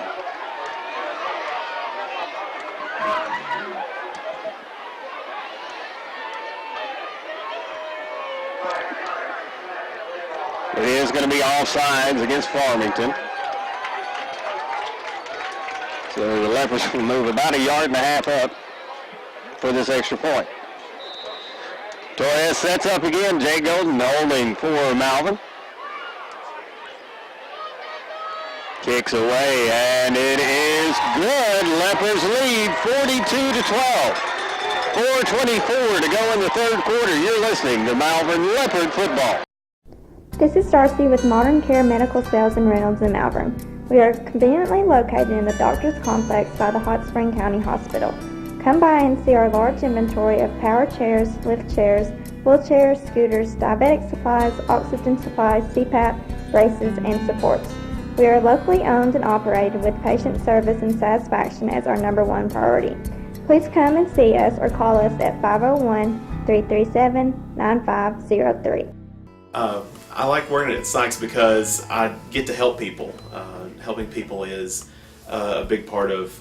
It is going to be offsides against Farmington. So the Leopards will move about 1.5 yards up for this extra point. Torres sets up again. Jay Golden holding for Malvern. Kicks away, and it is good. Leopards lead 42-12. 4:24 to go in the 3rd quarter. You're listening to Malvern Leopard football. This is Darcy with Modern Care Medical Sales and Rentals in Malvern. We are conveniently located in the Doctors Complex by the Hot Spring County Hospital. Come by and see our large inventory of power chairs, lift chairs, wheelchairs, scooters, diabetic supplies, oxygen supplies, CPAP, braces, and supports. We are locally owned and operated with patient service and satisfaction as our #1 priority. Please come and see us or call us at 501-337-9503. I like working at Sykes because I get to help people. Helping people is a big part of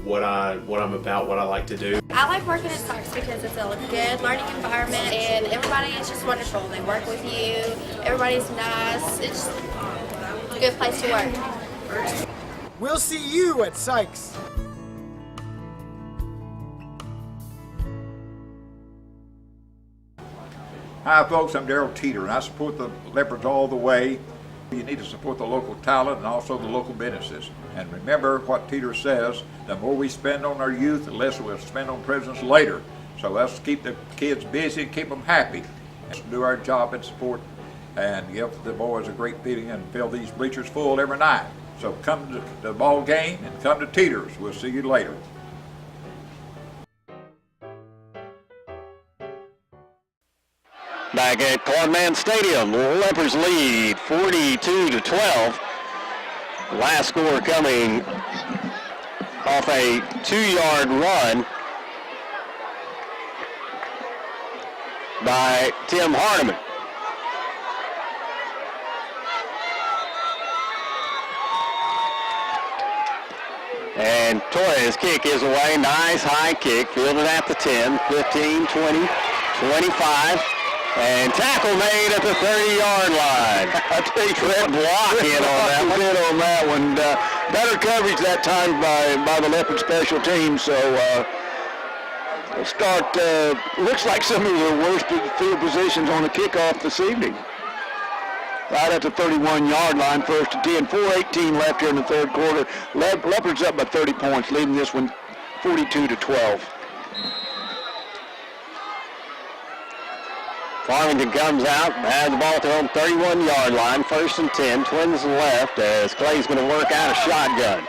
what I'm about, what I like to do. I like working at Sykes because it's a good learning environment and everybody is just wonderful. They work with you, everybody's nice, it's just a good place to work. We'll see you at Sykes. Hi folks, I'm Darryl Teeter and I support the Leopards all the way. You need to support the local talent and also the local businesses. And remember what Teeter says, the more we spend on our youth, the less we'll spend on prisons later. So let's keep the kids busy and keep them happy. Let's do our job and support and give the boys a great feeling and fill these bleachers full every night. So come to the ball game and come to Teeter's. We'll see you later. Back at Clubman Stadium, Leopards lead 42-12. Last score coming off a 2-yard run by Tim Hardiman. And Torres' kick is away. Nice high kick. Fielded at the 10, 15, 20, 25. And tackle made at the 30-yard line. I think that block in on that one. Better coverage that time by the Leopard special teams. So start. Looks like some of the worst field positions on the kickoff this evening. Right at the 31-yard line, 1st and 10. 4:18 left here in the third quarter. Leopards up by 30 points, leading this one 42-12. Farmington comes out, has the ball at their own 31-yard line, 1st and 10, Twins left as Clay's going to work out a shotgun.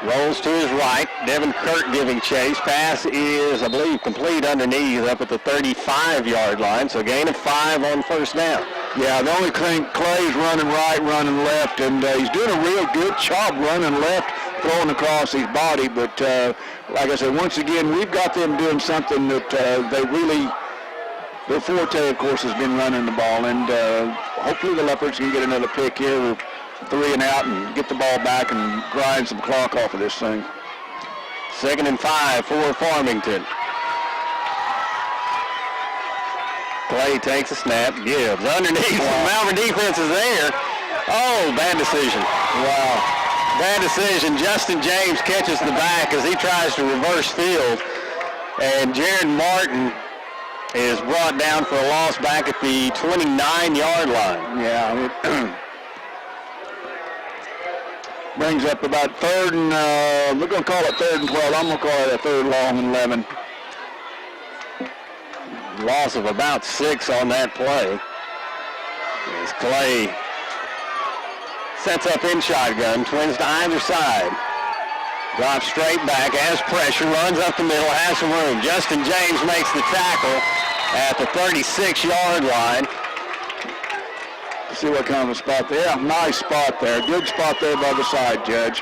Rolls to his right, Devin Kirk giving chase. Pass is, I believe, complete underneath up at the 35-yard line, so gain of 5 on 1st down. Yeah, the only thing, Clay's running right, running left, and he's doing a real good job running left, throwing across his body, but like I said, once again, we've got them doing something that they really... Their forte, of course, has been running the ball, and hopefully the Leopards can get another pick here, 3 and out, and get the ball back and grind some clock off of this thing. 2nd and 5 for Farmington. Clay takes a snap, gives underneath. Wow. The Malvern defense is there. Oh, bad decision. Wow. Bad decision. Justin James catches the back as he tries to reverse field, and Jared Martin is brought down for a loss back at the 29-yard line. Yeah, it brings up about 3rd and, we're going to call it 3rd and 12. I'm going to call it a 3rd long and 11. Loss of about 6 on that play. As Clay sets up in shotgun, Twins to either side. Drops straight back, has pressure, runs up the middle, has some room. Justin James makes the tackle at the 36-yard line. See what kind of a spot there. Yeah, nice spot there. Good spot there by the side, Judge.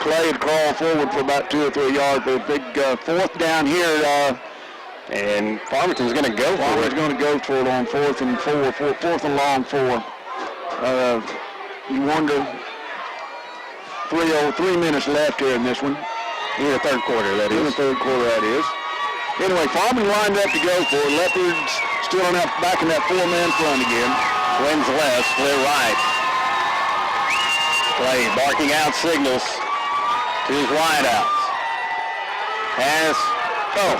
Clay had crawled forward for about 2 or 3 yards, but a big 4th down here. And Farmington's going to go for it. Farmington's going to go for it on 4th and 4th and long 4. You wonder... 3 minutes left here in this one. In the third quarter, that is. In the third quarter, that is. Anyway, Farmington lined up to go for it. Leopards still back in that 4-man front again. Twins left, split right. Clay barking out signals to his wideouts. Has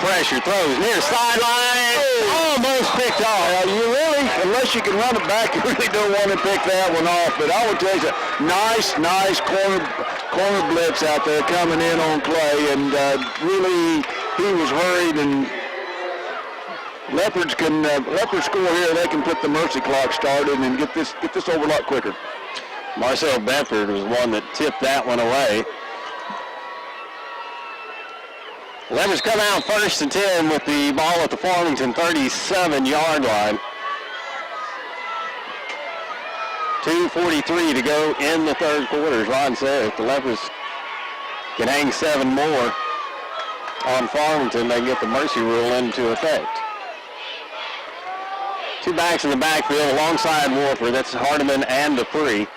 pressure, throws near sideline. Almost picked off. You really, unless you can run it back, you really don't want to pick that one off. But I would tell you, nice corner blitz out there coming in on Clay, and really he was hurried. And Leopards score here. They can put the mercy clock started and get this over a lot quicker. Marcel Bedford was one that tipped that one away. Leopards come out 1st and 10 with the ball at the Farmington 37-yard line. 2:43 to go in the third quarter. As Ron said, if the Leopards can hang 7 more on Farmington, they can get the mercy rule into effect. 2 backs in the backfield alongside Warford. That's Hardiman and Dupree.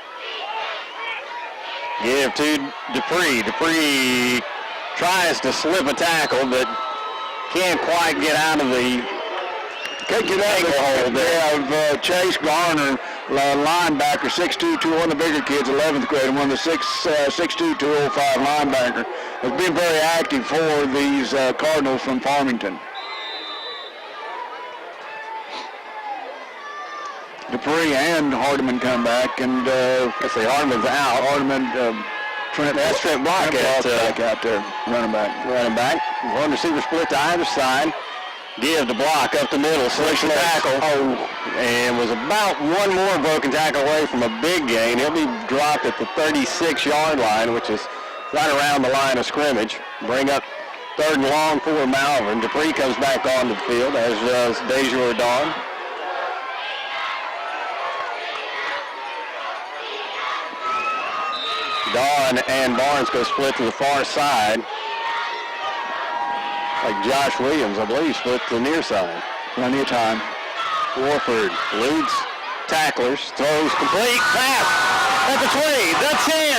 Give to Dupree. Dupree tries to slip a tackle, but can't quite get out of the ankle hold there. Chase Garner, linebacker, 6'2", 201 of the bigger kids, 11th grade, and one of the 6'2", 205 linebacker, has been very active for these Cardinals from Farmington. Dupree and Hardiman come back, and let's see, Hardiman's out. Hardiman, that's Trent Block back out there, running back. One receiver split to either side. Give the block up the middle, slicks the tackle, and was about one more broken tackle away from a big gain. He'll be dropped at the 36-yard line, which is right around the line of scrimmage. Bring up 3rd and long for Malvern. Dupree comes back onto the field, as does Dejor Dawn. Dawn and Barnes go split to the far side. Like Josh Williams, I believe, split to the near side. Plenty of time. Warford leads tacklers, throws complete, pass at the 20, the 10.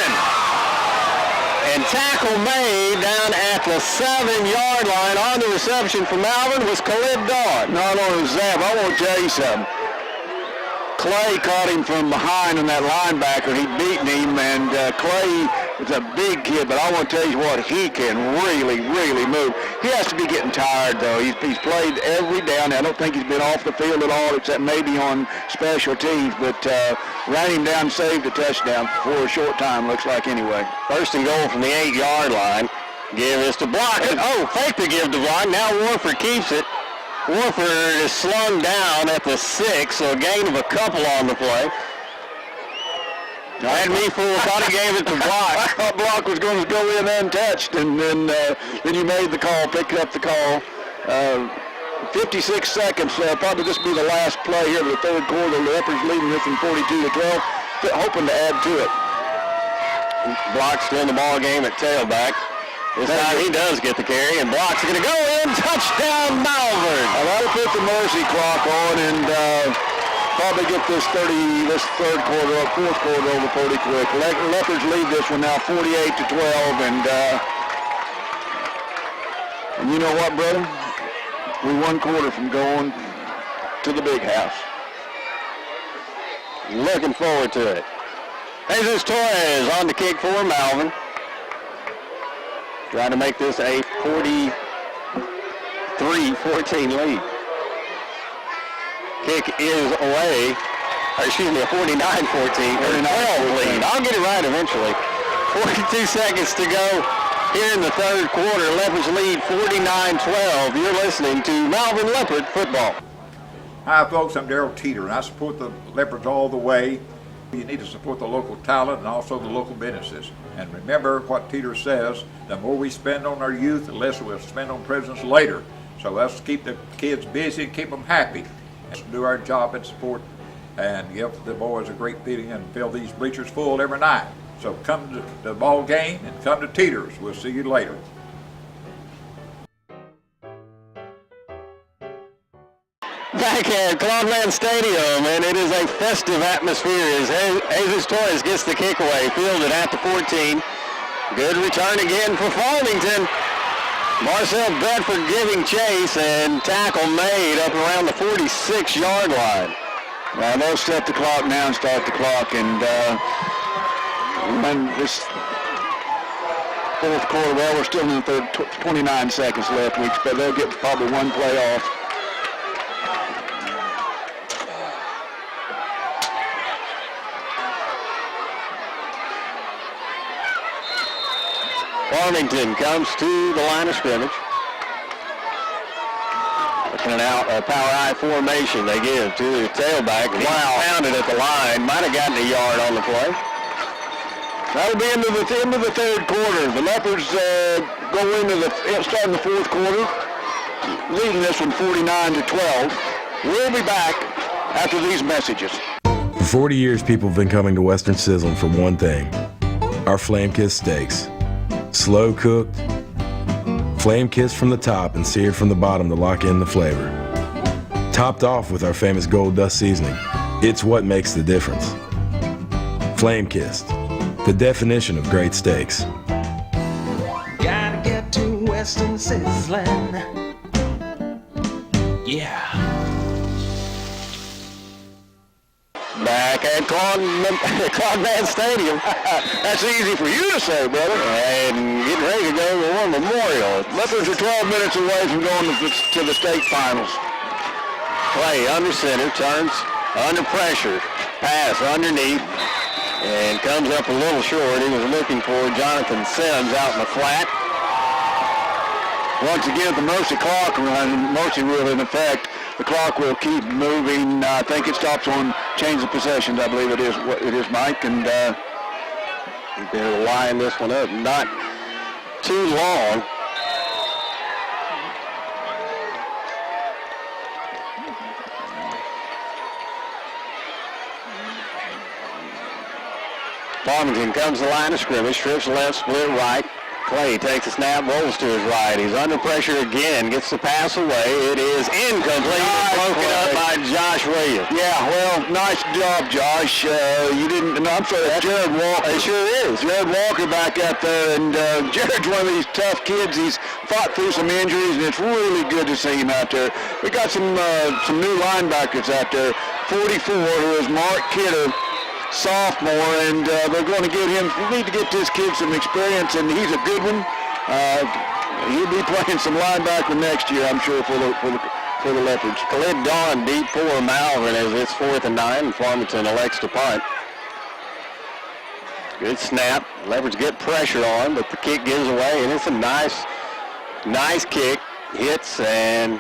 And tackle made down at the 7-yard line. On the reception from Malvern was Khalid Dawn. Not only that, but I want to tell you something. Clay caught him from behind on that linebacker. He'd beaten him, and Clay is a big kid, but I want to tell you what, he can really, really move. He has to be getting tired, though. He's played every down. I don't think he's been off the field at all, except maybe on special teams, but ran him down, saved a touchdown for a short time, looks like, anyway. 1st and goal from the 8-yard line. Give this to Block. Fake to give to Block. Now Warford keeps it. Warford is slung down at the 6, so a gain of a couple on the play. Had me fooled, thought he gave it to Block. I thought Block was going to go in untouched, and then he made the call, picked up the call. 56 seconds, probably this will be the last play here of the third quarter. The Leopards leading this in 42-12, hoping to add to it. Block's still in the ball game at tailback. This time he does get the carry, and Block's going to go in. Touchdown, Malvern. That'll put the mercy clock on, and probably get this fourth quarter over pretty quick. Leopards lead this one now 48-12, and you know what, brother? We're 1 quarter from going to the big house. Looking forward to it. Jesus Torres on the kick for Malvern. Trying to make this a 43-14 lead. Kick is away. A 49-14 lead. I'll get it right eventually. 42 seconds to go here in the third quarter. Leopards lead 49-12. You're listening to Malvern Leopard football. Hi folks, I'm Darrell Teeter, and I support the Leopards all the way. You need to support the local talent and also the local businesses. And remember what Teeter says, the more we spend on our youth, the less we'll spend on presidents later. So let's keep the kids busy and keep them happy. Let's do our job and support and give the boys a great feeling and fill these bleachers full every night. So come to the ball game and come to Teeter's. We'll see you later. Back at Cloudland Stadium, and it is a festive atmosphere as Jesus Torres gets the kick away, fielded at the 14. Good return again for Farmington. Marcel Bedford giving chase, and tackle made up around the 46-yard line. Well, they'll set the clock now and start the clock, and when this fourth quarter, well, we're still in the third, 29 seconds left. We expect they'll get probably one play off. Farmington comes to the line of scrimmage. Looking out a power I formation they give to the tailback. Wow. Found it at the line. Might have gotten a yard on the play. That'll be into the end of the third quarter. The Leopards go into starting the fourth quarter, leading this one 49-12. We'll be back after these messages. 40 years, people have been coming to Western Sizzling for one thing: our flame-kissed steaks. Slow cooked, flame-kissed from the top and seared from the bottom to lock in the flavor. Topped off with our famous gold dust seasoning. It's what makes the difference. Flame-kissed, the definition of great steaks. Gotta get to Western Sizzling. Yeah. Back at Claude Stadium. That's easy for you to say, brother. And getting ready to go to War Memorial. Leopards are 12 minutes away from going to the state finals. Play under center, turns under pressure, pass underneath, and comes up a little short. He was looking for Jonathan Sims out in the flat. Once again, the Mercy clock run, Mercy rule in effect. The clock will keep moving. I think it stops on change of possessions. I believe it is, Mike. And they're lining this one up. Not too long. Farmington comes to the line of scrimmage, strips left, split right. Clay takes a snap, rolls to his right. He's under pressure again, gets the pass away. It is incomplete, broken up by Josh Williams. Yeah, well, nice job, Josh. You didn't, no, I'm sorry, that's Jared Walker. It sure is. Jared Walker back out there, and Jared's one of these tough kids. He's fought through some injuries, and it's really good to see him out there. We got some new linebackers out there. 44, who is Mark Kidder, sophomore, and they're going to get him. We need to get this kid some experience, and he's a good one. He'll be playing some linebacker next year, I'm sure, for the Leopards. Khalid Dawn deep for Malvern as it's 4th and 9, and Farmington elects to punt. Good snap. Leopards get pressure on, but the kick gives away, and it's a nice kick. Hits and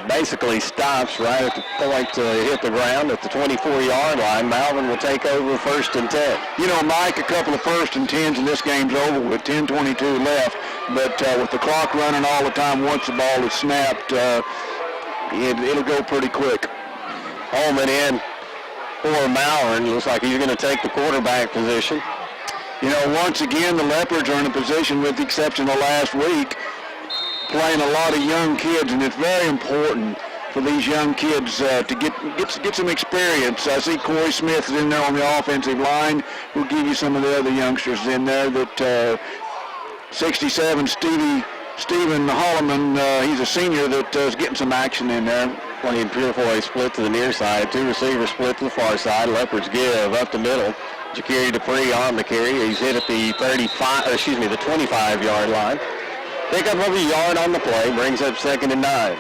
basically stops right at the point to hit the ground at the 24-yard line. Malvern will take over 1st and 10. You know, Mike, a couple of 1st and 10s, and this game's over with 10:22 left. But with the clock running all the time, once the ball is snapped, it'll go pretty quick. Holman in for Malvern. Looks like he's going to take the quarterback position. You know, once again, the Leopards are in a position, with the exception of last week, playing a lot of young kids, and it's very important for these young kids to get some experience. I see Corey Smith is in there on the offensive line. We'll give you some of the other youngsters in there. That 67 Stephen Holloman, he's a senior that is getting some action in there. Playing pure four split to the near side, 2 receivers split to the far side. Leopards give up the middle. Jakiri Dupree on the carry. He's hit at the 25-yard line. Pick up of a yard on the play, brings up 2nd and 9.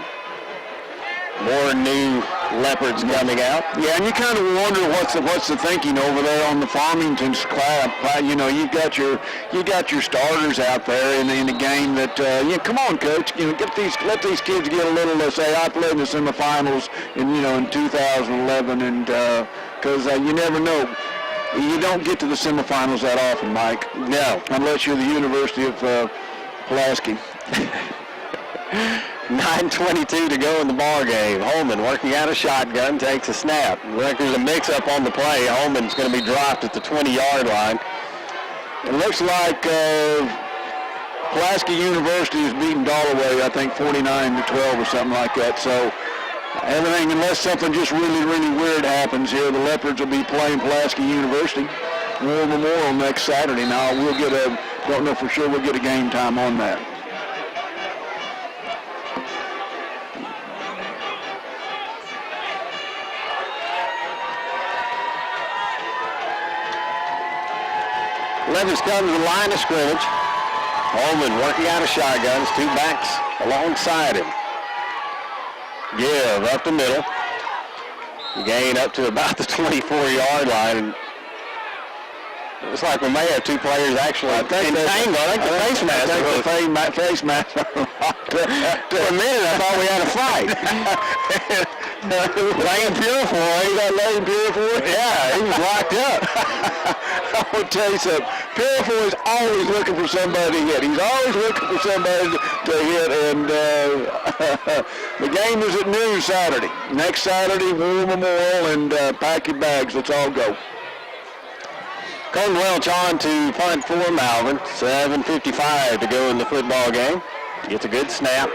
More new Leopards coming out. Yeah, and you kind of wonder what's the thinking over there on the Farmington squad. You know, you got your starters out there in the game. That come on, coach. You know, let these kids get a little. Say, I played in the semifinals in 2011, and because you never know. You don't get to the semifinals that often, Mike. No, unless you're the University of Pulaski. 9:22 to go in the ball game. Holman working out a shotgun, takes a snap. There's a mix-up on the play. Holman's going to be dropped at the 20-yard line. It looks like Pulaski University is beating Dalloway, I think 49-12 or something like that. So everything, unless something just really, really weird happens here, the Leopards will be playing Pulaski University. War Memorial next Saturday. Now don't know for sure, we'll get a game time on that. Leopards come to the line of scrimmage. Holman working out of shotguns, 2 backs alongside him. Give up the middle. Gain up to about the 24-yard line. And it looks like we may have 2 players actually entangled. I think the face mask. Face mask. For a minute, I thought we had a fight. Lane Purifoy. You got Lane Purifoy? Yeah, he was locked up. I will tell you something. Purifoy is always looking for somebody to hit. He's always looking for somebody to hit, and the game is at noon Saturday. Next Saturday, War Memorial, and pack your bags. Let's all go. Colton Welch on to punt for Malvern. 7:55 to go in the football game. Gets a good snap.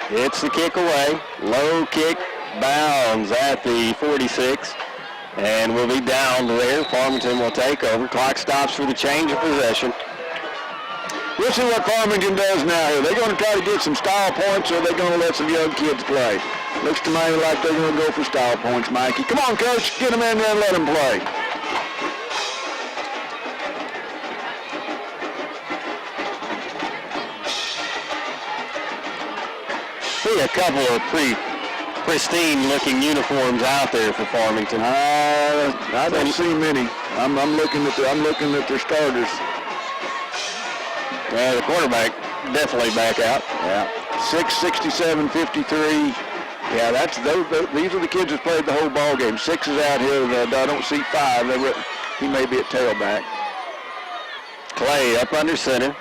It's the kick away. Low kick, bounds at the 46. And we'll be down there. Farmington will take over. Clock stops for the change of possession. We'll see what Farmington does now here. They're going to try to get some style points, or they're going to let some young kids play. Looks to me like they're going to go for style points, Mikey. Come on, Coach. Get them in there and let them play. See a couple of pristine-looking uniforms out there for Farmington. I don't see many. I'm looking at their starters. The quarterback definitely back out. Yeah, 6'67", 53. Yeah, these are the kids that played the whole ball game. 6 is out here. I don't see 5. He may be at tailback. Clay up under center.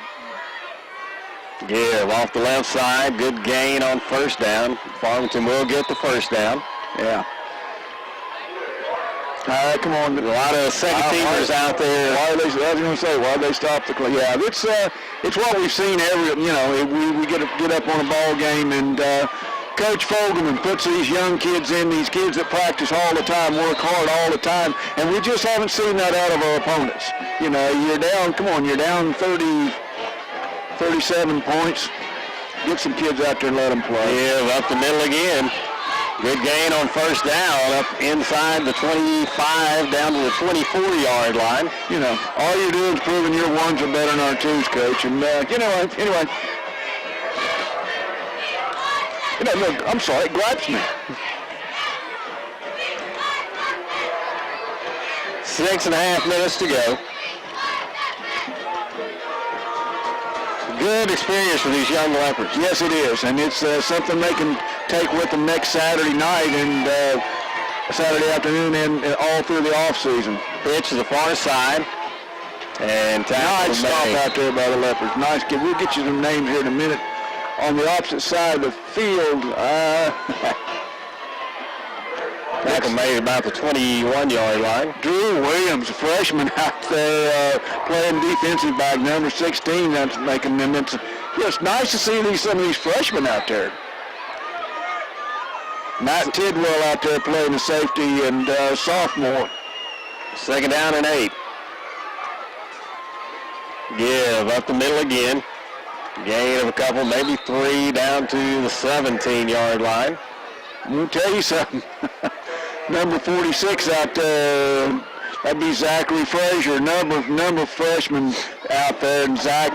Give off the left side. Good gain on first down. Farmington will get the first down. Yeah. All right, come on. A lot of second-teamers out there. I was going to say, why they stop the clock? Yeah, it's what we've seen we get up on a ball game, and Coach Fogelman puts these young kids in, these kids that practice all the time, work hard all the time, and we just haven't seen that out of our opponents. You're down 37 points. Get some kids out there and let them play. Yeah, up the middle again. Good gain on first down, up inside the 25, down to the 24-yard line. All you're doing is proving your ones are better than our twos, Coach. And, anyway. Look, I'm sorry, it gripes me. 6.5 minutes to go. Good experience for these young Leopards. Yes, it is, and it's something they can take with them next Saturday night and Saturday afternoon and all through the off season. Pitch to the far side, and nice stop out there by the Leopards. Nice. We'll get you some names here in a minute. On the opposite side of the field, tackle made about the 21-yard line. Drew Williams, a freshman out there playing defensive back, number 16. That's making them. It's nice to see some of these freshmen out there. Matt Tidwell out there playing the safety and sophomore. 2nd down and 8. Give up the middle again. Gain of a couple, maybe 3, down to the 17-yard line. I'm going to tell you something. Number 46 out there, that'd be Zachary Frazier, number of freshmen out there, and Zach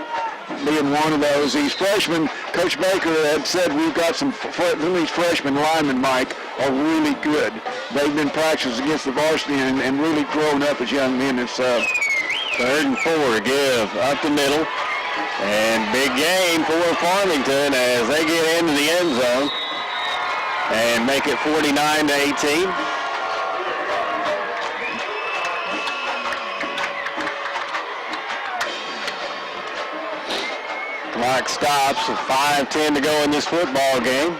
being one of those. These freshmen, Coach Baker had said we've got some of these freshman linemen, Mike, are really good. They've been practicing against the varsity and really grown up as young men. It's 3rd and 4, give up the middle. And big gain for Farmington as they get into the end zone and make it 49-18. Clock stops with 5:10 to go in this football game.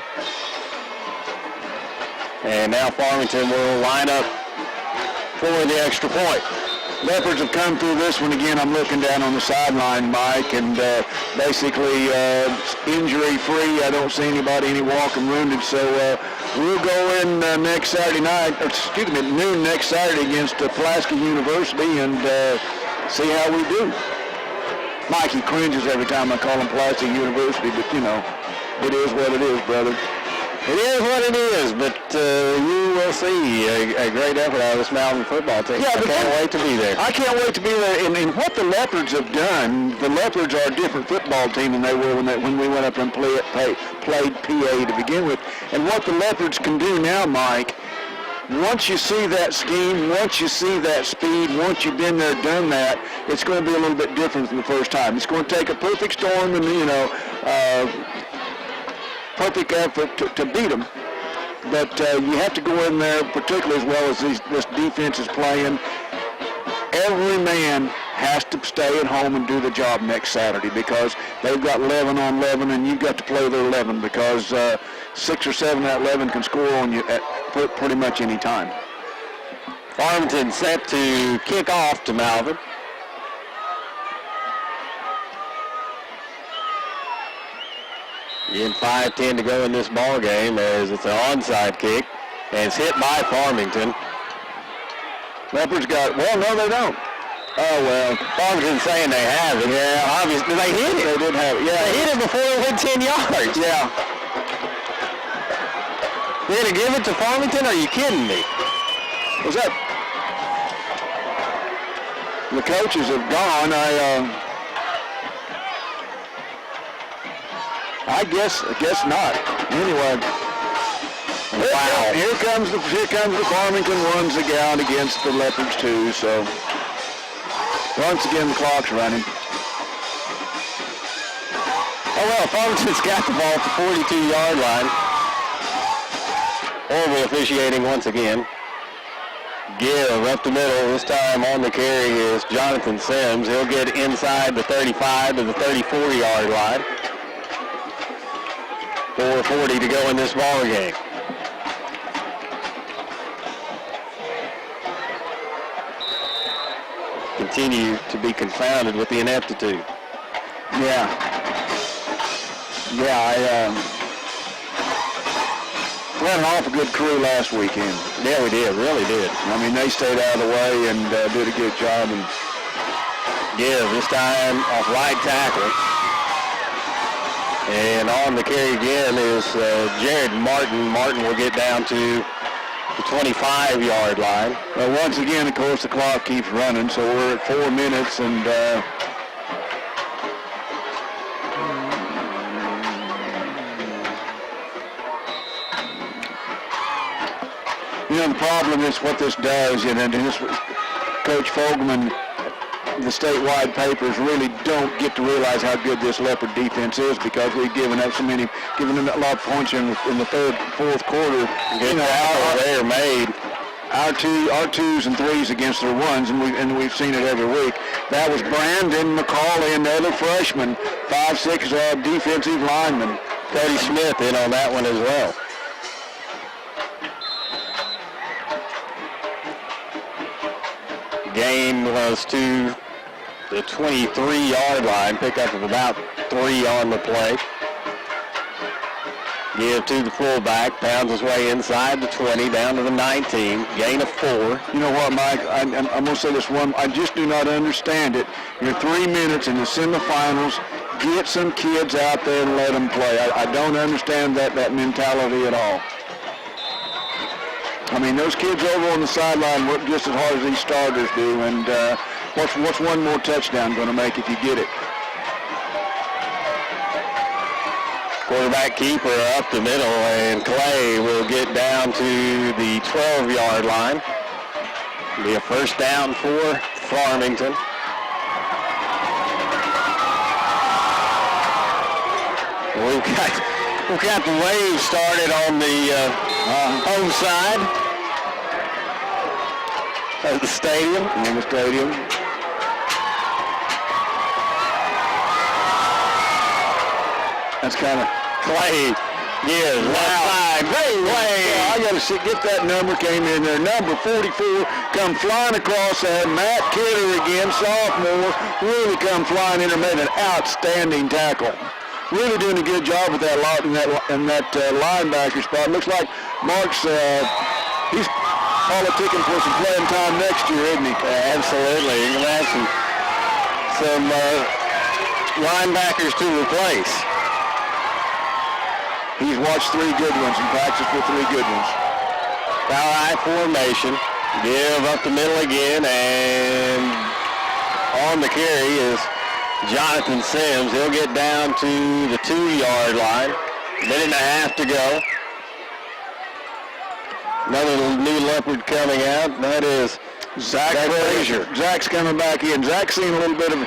And now Farmington will line up for the extra point. Leopards have come through this one again. I'm looking down on the sideline, Mike, and basically injury-free. I don't see any walking wounded. So we'll go in next Saturday night, noon next Saturday against Pulaski University and see how we do. Mikey cringes every time I call him Pulaski University, but it is what it is, brother. It is what it is, but you will see a great effort out of this Malvern football team. Yeah, I can't wait to be there. I can't wait to be there. And what the Leopards have done, the Leopards are a different football team than they were when we went up and played PA to begin with. And what the Leopards can do now, Mike, once you see that scheme, once you see that speed, once you've been there, done that, it's going to be a little bit different than the first time. It's going to take a perfect storm and, perfect effort to beat them. But you have to go in there, particularly as well as this defense is playing. Every man has to stay at home and do the job next Saturday because they've got 11 on 11, and you've got to play their 11 because 6 or 7 of that 11 can score on you at pretty much any time. Farmington set to kick off to Malvern. Again, 5:10 to go in this ball game as it's an onside kick, and it's hit by Farmington. Leopards got, well, no, they don't. Oh, well. Farmington's saying they have it. Yeah, obviously they hit it. They did have it. Yeah, they hit it before it went 10 yards. Yeah. You're going to give it to Farmington? Are you kidding me? Was that? The coaches have gone. I guess not. Anyway. Wow. Here comes the Farmington runs again against the Leopards too. So once again the clock's running. Oh well, Farmington's got the ball at the 42-yard line. Horrible officiating once again. Give up the middle. This time on the carry is Jonathan Sims. He'll get inside the 35 to the 34-yard line. 4:40 to go in this ball game. Continue to be confounded with the ineptitude. Yeah, we had an awful good crew last weekend. Yeah, we did, really did. I mean, they stayed out of the way and did a good job. And Give this time off right tackle. And on the carry again is Jared Martin. Martin will get down to the 25-yard line. Well, once again, of course, the clock keeps running, so we're at 4 minutes, and you know, the problem is what this does, and this Coach Fogelman, the statewide papers really don't get to realize how good this Leopard defense is because we've given them a lot of points in the third, fourth quarter. You know, they're made. Our 2s and 3s against their 1s, and we've seen it every week. That was Brandon McCauley, another freshman, 5'6" defensive lineman. Cody Smith in on that one as well. Gain was to the 23-yard line, pickup of about 3 on the play. Give to the fullback, pounds his way inside the 20, down to the 19, gain of 4. You know what, Mike, I'm going to say this one, I just do not understand it. You're 3 minutes in the semifinals, get some kids out there and let them play. I don't understand that mentality at all. I mean, those kids over on the sideline work just as hard as these starters do, and what's one more touchdown going to make if you get it? Quarterback keeper up the middle, and Clay will get down to the 12-yard line. It'll be a first down for Farmington. We've got the wave started on the home side of the stadium. In the stadium. That's kind of Clay. Yes, left side. Great way. Yeah, I got to get that number came in there. Number 44 come flying across that. Matt Kidder again, sophomore, really come flying in there, made an outstanding tackle. Really doing a good job with that linebacker spot. Looks like Mark's he's politicking for some playing time next year, isn't he? Absolutely. You're going to have some linebackers to replace. He's watched 3 good ones and practiced with 3 good ones. Foul eye formation. Give up the middle again, and on the carry is Jonathan Sims. He'll get down to the 2-yard line. Minute and a half to go. Another new Leopard coming out. That is Zach Frazier. Zach's coming back in. Zach's seen a little bit of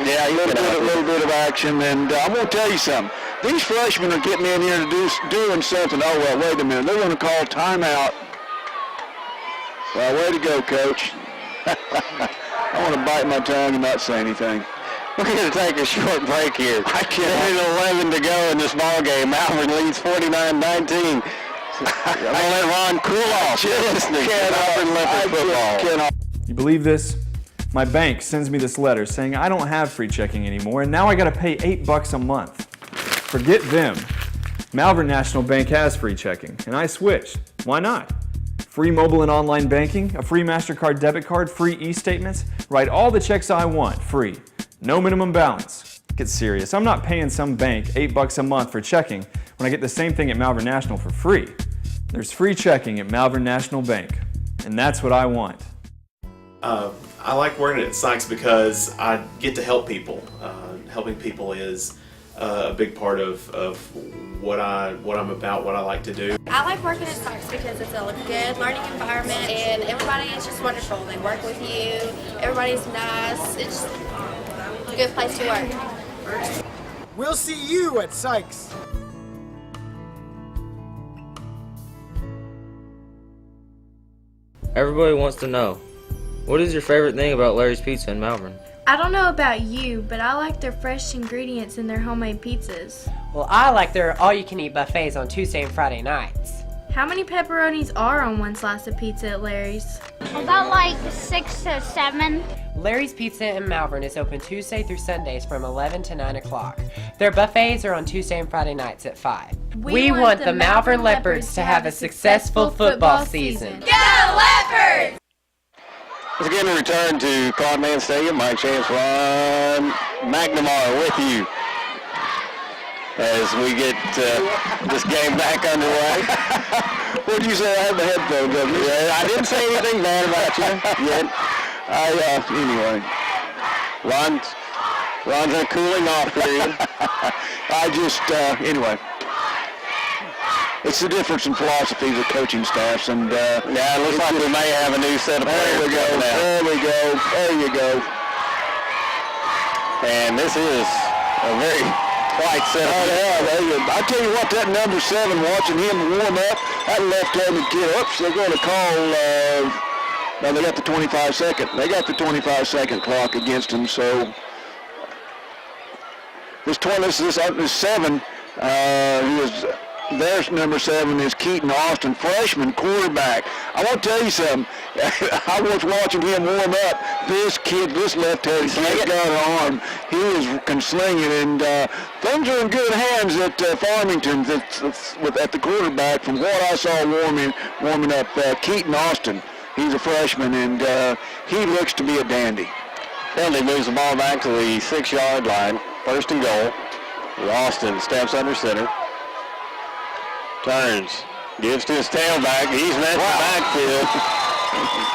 action, and I'm going to tell you something. These freshmen are getting in here to doing something. Oh, well, wait a minute. They're going to call timeout. Well, way to go, Coach. I want to bite my tongue and not say anything. We're going to take a short break here. I can't. 11 to go in this ball game. Malvern leads 49-19. I'm going to let Ron cool off. Listening to Malvern Leopard football. You believe this? My bank sends me this letter saying I don't have free checking anymore, and now I got to pay $8 a month. Forget them. Malvern National Bank has free checking, and I switched. Why not? Free mobile and online banking, a free MasterCard debit card, free e-statements, write all the checks I want, free. No minimum balance. Get serious. I'm not paying some bank $8 a month for checking when I get the same thing at Malvern National for free. There's free checking at Malvern National Bank, and that's what I want. I like working at Sykes because I get to help people. Helping people is a big part of what I'm about, what I like to do. I like working at Sykes because it's a good learning environment and everybody is just wonderful. They work with you, everybody's nice. It's just a good place to work. We'll see you at Sykes. Everybody wants to know, what is your favorite thing about Larry's Pizza in Malvern? I don't know about you, but I like their fresh ingredients in their homemade pizzas. Well, I like their all-you-can-eat buffets on Tuesday and Friday nights. How many pepperonis are on one slice of pizza at Larry's? About like 6 to 7. Larry's Pizza in Malvern is open Tuesday through Sundays from 11 to 9 o'clock. Their buffets are on Tuesday and Friday nights at 5. We want the Malvern Leopards to have a successful football season. Go Leopards! Let's again return to Cloudman Stadium. Mike Chance, Ron McNamara with you as we get this game back underway. What did you say? I had the headphones up. Yeah, I didn't say anything bad about you yet. Anyway. Ron's in a cooling off period. Anyway. It's the difference in philosophies of coaching staffs, and yeah, it looks like we may have a new set of players. There you go. And this is a very quite set of I tell you what, that number 7, watching him warm up, that left-handed kid, they're going to call, no, they got the 25-second. They got the 25-second clock against him, so this 7, there's number 7 is Keaton Austin, freshman quarterback. I want to tell you something. I was watching him warm up. This left-handed kid got an arm. He can sling it, and things are in good hands at Farmington at the quarterback. From what I saw warming up, Keaton Austin. He's a freshman, and he looks to be a dandy. Penalty moves the ball back to the 6-yard line. First and goal. Austin steps under center. Turns. Gives to his tailback. He's met the backfield.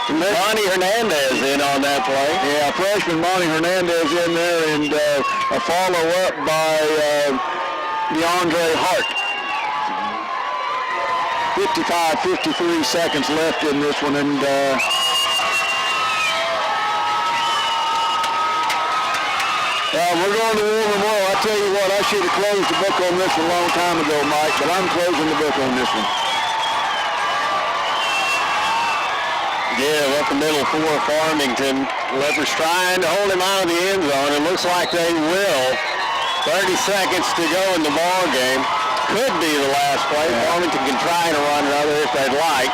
Monty Hernandez in on that play. Yeah, freshman Monty Hernandez in there, and a follow-up by DeAndre Hart. 53 seconds left in this one, and we're going to war memorial. I tell you what, I should have closed the book on this a long time ago, Mike, but I'm closing the book on this one. Yeah, up the middle for Farmington. Leopards trying to hold him out of the end zone. It looks like they will. 30 seconds to go in the ball game. Could be the last play. Yeah. Farmington can try to run another if they'd like.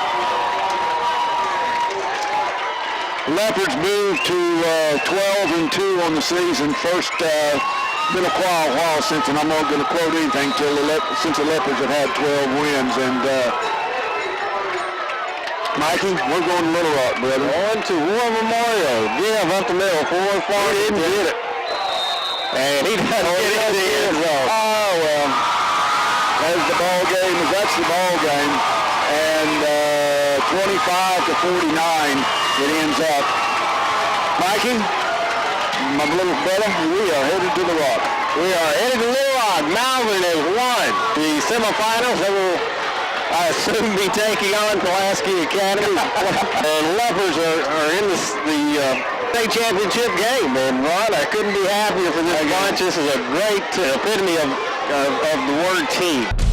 Leopards moved to 12-2 on the season. First, been a while since, and I'm not going to quote anything since the Leopards have had 12 wins. And Mikey, we're going to Little Rock, brother. On to War Memorial. Give up the middle for Farmington. He didn't get it. And he doesn't get it in the end zone. Oh, well. That's the ball game. That's the ball game. And 25-49, it ends up. Mikey, my little brother, we are headed to the Rock. We are headed to Little Rock. Malvern has won the semifinals. They will, I assume, be taking on Pulaski Academy. And Leopards are in the state championship game. And Ron, I couldn't be happier for this bunch. This is a great epitome of of the word team.